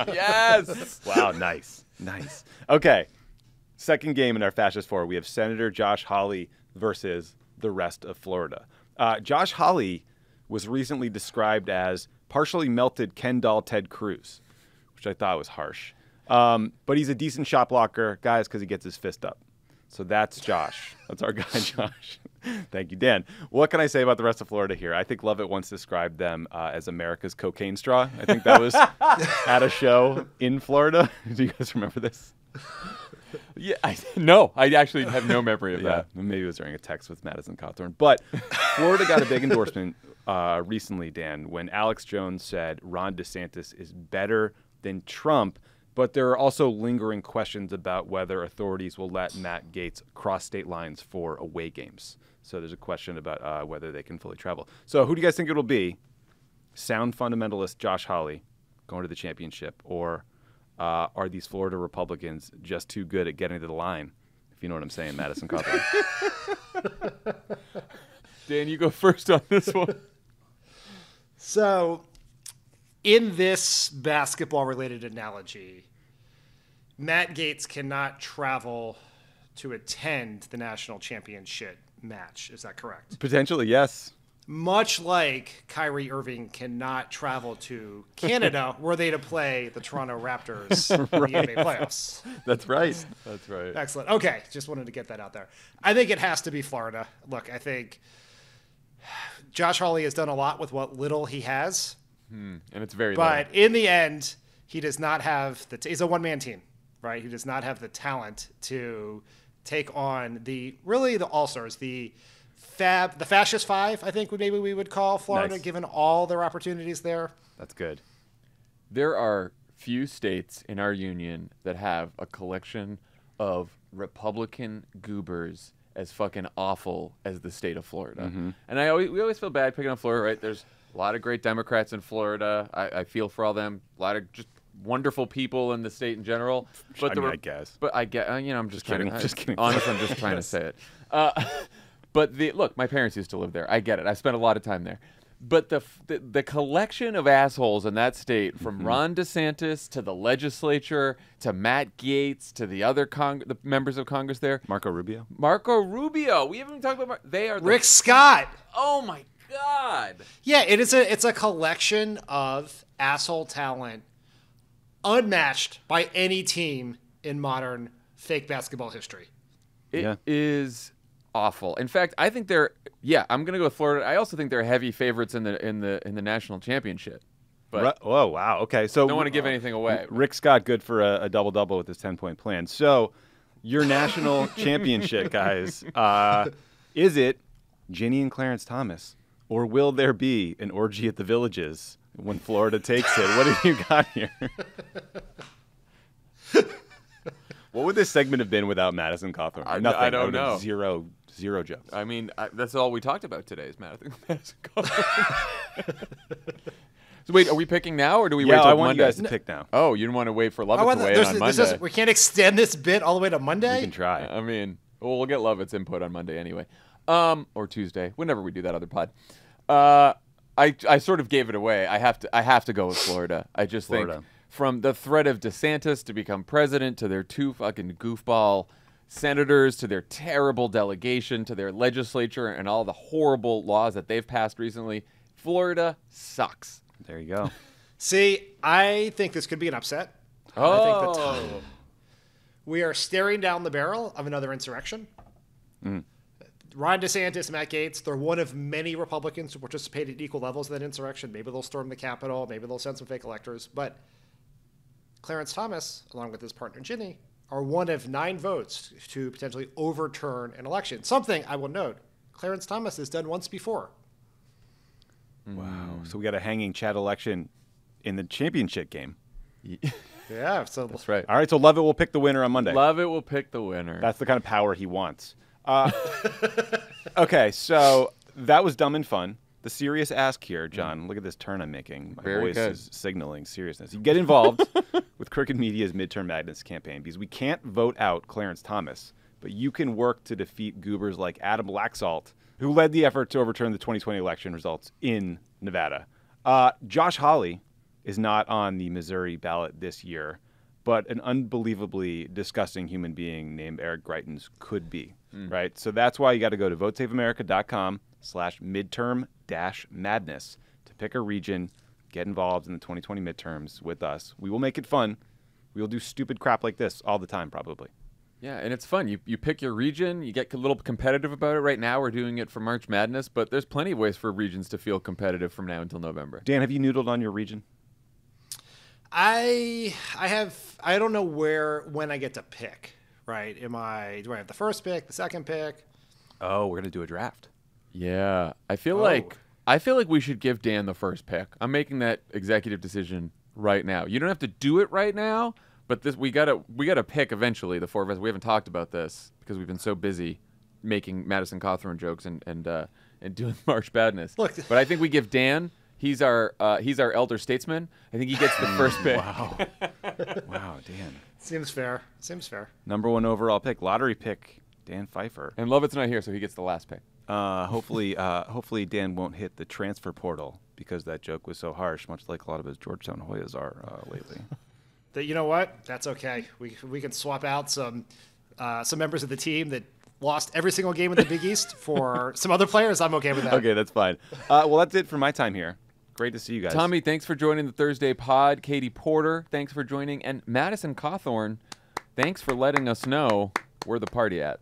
Yes. Wow, nice. Okay. Second game in our Fascist Four, we have Senator Josh Hawley versus the rest of Florida. Josh Hawley was recently described as partially melted Ken doll Ted Cruz, which I thought was harsh. But he's a decent shot blocker, guys, because he gets his fist up. So that's Josh. That's our guy, Josh. Thank you, Dan. What can I say about the rest of Florida here? I think Lovett once described them as America's cocaine straw. I think that was at a show in Florida. Do you guys remember this? Yeah, no, I actually have no memory of that. Maybe it was during a text with Madison Cawthorn. But Florida got a big endorsement recently, Dan, when Alex Jones said Ron DeSantis is better than Trump. But there are also lingering questions about whether authorities will let Matt Gaetz cross state lines for away games. So there's a question about whether they can fully travel. So who do you guys think it'll be? Sound fundamentalist Josh Hawley going to the championship, or are these Florida Republicans just too good at getting to the line? If you know what I'm saying, Madison Cawthorn. Dan, you go first on this one. So, in this basketball-related analogy, Matt Gaetz cannot travel to attend the national championship match. Is that correct? Potentially, yes. Much like Kyrie Irving cannot travel to Canada, were they to play the Toronto Raptors in the NBA playoffs. That's right. That's right. Excellent. Okay, just wanted to get that out there. I think it has to be Florida. Look, I think Josh Hawley has done a lot with what little he has. And it's very But little. in the end, he does not have he's a one-man team, right? He does not have the talent to take on the all-stars, the fascist five, I think maybe we would call Florida, Nice. given all their opportunities there. That's good. There are few states in our union that have a collection of Republican goobers as fucking awful as the state of Florida. And we always feel bad picking on Florida, right? There's a lot of great Democrats in Florida. I feel for all them. A lot of just wonderful people in the state in general. But I guess. But I get, I'm just kidding. trying to, Just kidding. Honestly, I'm just trying to say it. But look, my parents used to live there. I get it. I spent a lot of time there. But the collection of assholes in that state, from Ron DeSantis to the legislature to Matt Gaetz to the other the members of Congress there, Marco Rubio. We haven't even talked about they are Rick Scott. Oh my God. Yeah, it's a collection of asshole talent unmatched by any team in modern fake basketball history. It is awful. In fact, I think I'm going to go with Florida. I also think they're heavy favorites in the national championship. But Oh, wow. Okay. So don't want to give anything away. Rick Scott, good for a double-double with his 10-point plan. So your national championship, guys, is it Ginny and Clarence Thomas? Or will there be an orgy at the Villages when Florida takes it? What have you got here? What would this segment have been without Madison Cawthorn? Nothing. I don't know. Zero jokes. I mean, that's all we talked about today is Madison Cawthorn. So wait, are we picking now or do we wait till I want Monday? you guys to pick now. Oh, you didn't want to wait for Lovett to weigh in on Monday. We can't extend this bit all the way to Monday? We can try. I mean, we'll get Lovett's input on Monday anyway. Or Tuesday, whenever we do that other pod. I sort of gave it away. I have to go with Florida. I just think from the threat of DeSantis to become president to their two fucking goofball senators to their terrible delegation to their legislature and all the horrible laws that they've passed recently, Florida sucks. There you go. See, I think this could be an upset. I think that we are staring down the barrel of another insurrection. Ron DeSantis, Matt Gaetz, they're one of many Republicans who participate at equal levels in that insurrection. Maybe they'll storm the Capitol. Maybe they'll send some fake electors. But Clarence Thomas, along with his partner Ginny, are one of 9 votes to potentially overturn an election. Something I will note, Clarence Thomas has done once before. Wow. So we got a hanging Chad election in the championship game. Yeah, so That's right. All right, so Lovett will pick the winner on Monday. Lovett will pick the winner. That's the kind of power he wants. Okay, so that was dumb and fun. The serious ask here, John, look at this turn I'm making. My Very voice good. is signaling seriousness. You get involved with Crooked Media's Midterm Madness campaign because we can't vote out Clarence Thomas, but you can work to defeat goobers like Adam Laxalt, who led the effort to overturn the 2020 election results in Nevada. Josh Hawley is not on the Missouri ballot this year, but an unbelievably disgusting human being named Eric Greitens could be, right? So that's why you got to go to votesaveamerica.com/midterm-madness to pick a region, get involved in the 2020 midterms with us. We will make it fun. We will do stupid crap like this all the time, probably. Yeah, and it's fun. You pick your region, you get a little competitive about it. Right now, we're doing it for March Madness, but there's plenty of ways for regions to feel competitive from now until November. Dan, have you noodled on your region? I don't know when I get to pick, right? Do I have the first pick, the second pick? Oh, we're gonna do a draft. Yeah, I feel like we should give Dan the first pick. I'm making that executive decision right now. You don't have to do it right now, but we gotta pick eventually. The four of us. We haven't talked about this because we've been so busy making Madison Cawthorn jokes and doing March Badness. Look, but I think we give Dan. He's our elder statesman. I think he gets the first pick. Wow, wow, Dan. Seems fair. Number 1 overall pick, lottery pick, Dan Pfeiffer. And Lovett's not here, so he gets the last pick. Hopefully Dan won't hit the transfer portal because that joke was so harsh, much like a lot of his Georgetown Hoyas are lately. You know what? That's okay. We can swap out some members of the team that lost every single game in the Big East for some other players. I'm okay with that. Okay, that's fine. Well, that's it for my time here. Great to see you guys. Tommy, thanks for joining the Thursday pod. Katie Porter, thanks for joining. And Madison Cawthorn, thanks for letting us know where the party at.